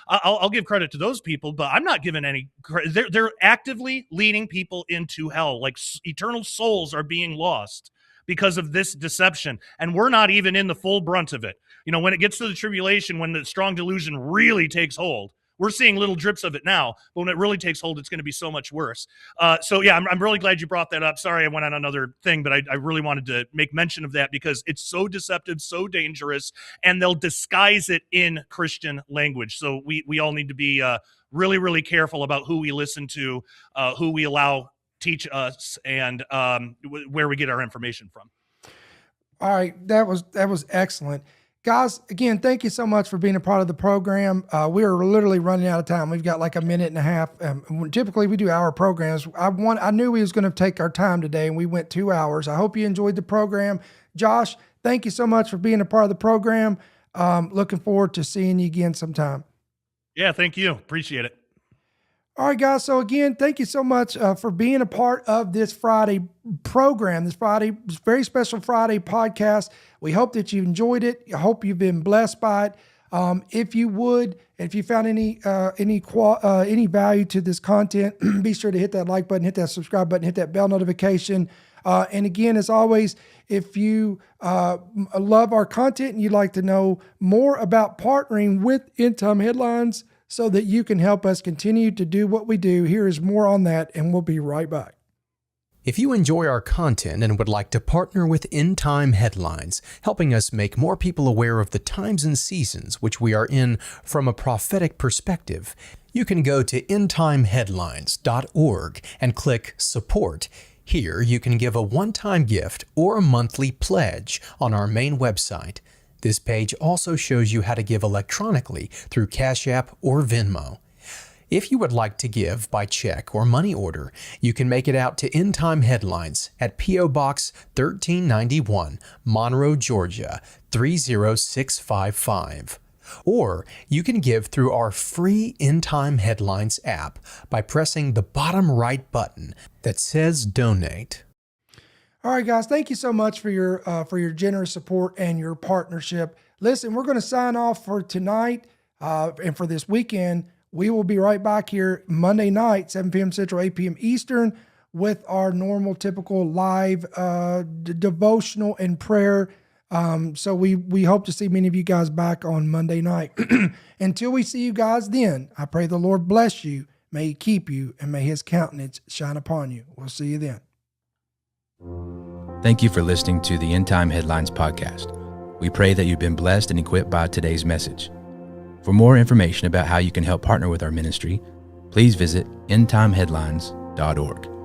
I'll give credit to those people, but I'm not giving any credit. They're actively leading people into hell. Like, eternal souls are being lost because of this deception. And we're not even in the full brunt of it. When it gets to the tribulation, when the strong delusion really takes hold, we're seeing little drips of it now, but when it really takes hold, it's going to be so much worse. So yeah, I'm really glad you brought that up. Sorry, I went on another thing, but I really wanted to make mention of that because it's so deceptive, so dangerous, and they'll disguise it in Christian language. So we all need to be really, really careful about who we listen to, who we allow teach us, and where we get our information from. All right, that was excellent. Guys, again, thank you so much for being a part of the program. We are literally running out of time. We've got like a minute and a half. Typically, we do hour programs. I knew we was going to take our time today, and we went 2 hours. I hope you enjoyed the program. Josh, thank you so much for being a part of the program. Looking forward to seeing you again sometime. Yeah, thank you. Appreciate it. All right, guys. So again, thank you so much for being a part of this Friday program, this very special Friday podcast. We hope that you enjoyed it. I hope you've been blessed by it. If you found any value to this content, be sure to hit that like button, hit that subscribe button, hit that bell notification. And again, as always, if you love our content and you'd like to know more about partnering with End Time Headlines, so that you can help us continue to do what we do, here is more on that, and we'll be right back. If you enjoy our content and would like to partner with End Time Headlines, helping us make more people aware of the times and seasons which we are in from a prophetic perspective, you can go to endtimeheadlines.org and click Support. Here you can give a one-time gift or a monthly pledge on our main website. This page also shows you how to give electronically through Cash App or Venmo. If you would like to give by check or money order, you can make it out to End Time Headlines at P.O. Box 1391, Monroe, Georgia 30655. Or you can give through our free End Time Headlines app by pressing the bottom right button that says Donate. All right, guys, thank you so much for your generous support and your partnership. Listen, we're going to sign off for tonight and for this weekend. We will be right back here Monday night, 7 p.m. Central, 8 p.m. Eastern, with our normal, typical live devotional and prayer. So we hope to see many of you guys back on Monday night. Until we see you guys then, I pray the Lord bless you, may He keep you, and may His countenance shine upon you. We'll see you then. Thank you for listening to the End Time Headlines podcast. We pray that you've been blessed and equipped by today's message. For more information about how you can help partner with our ministry, please visit endtimeheadlines.org.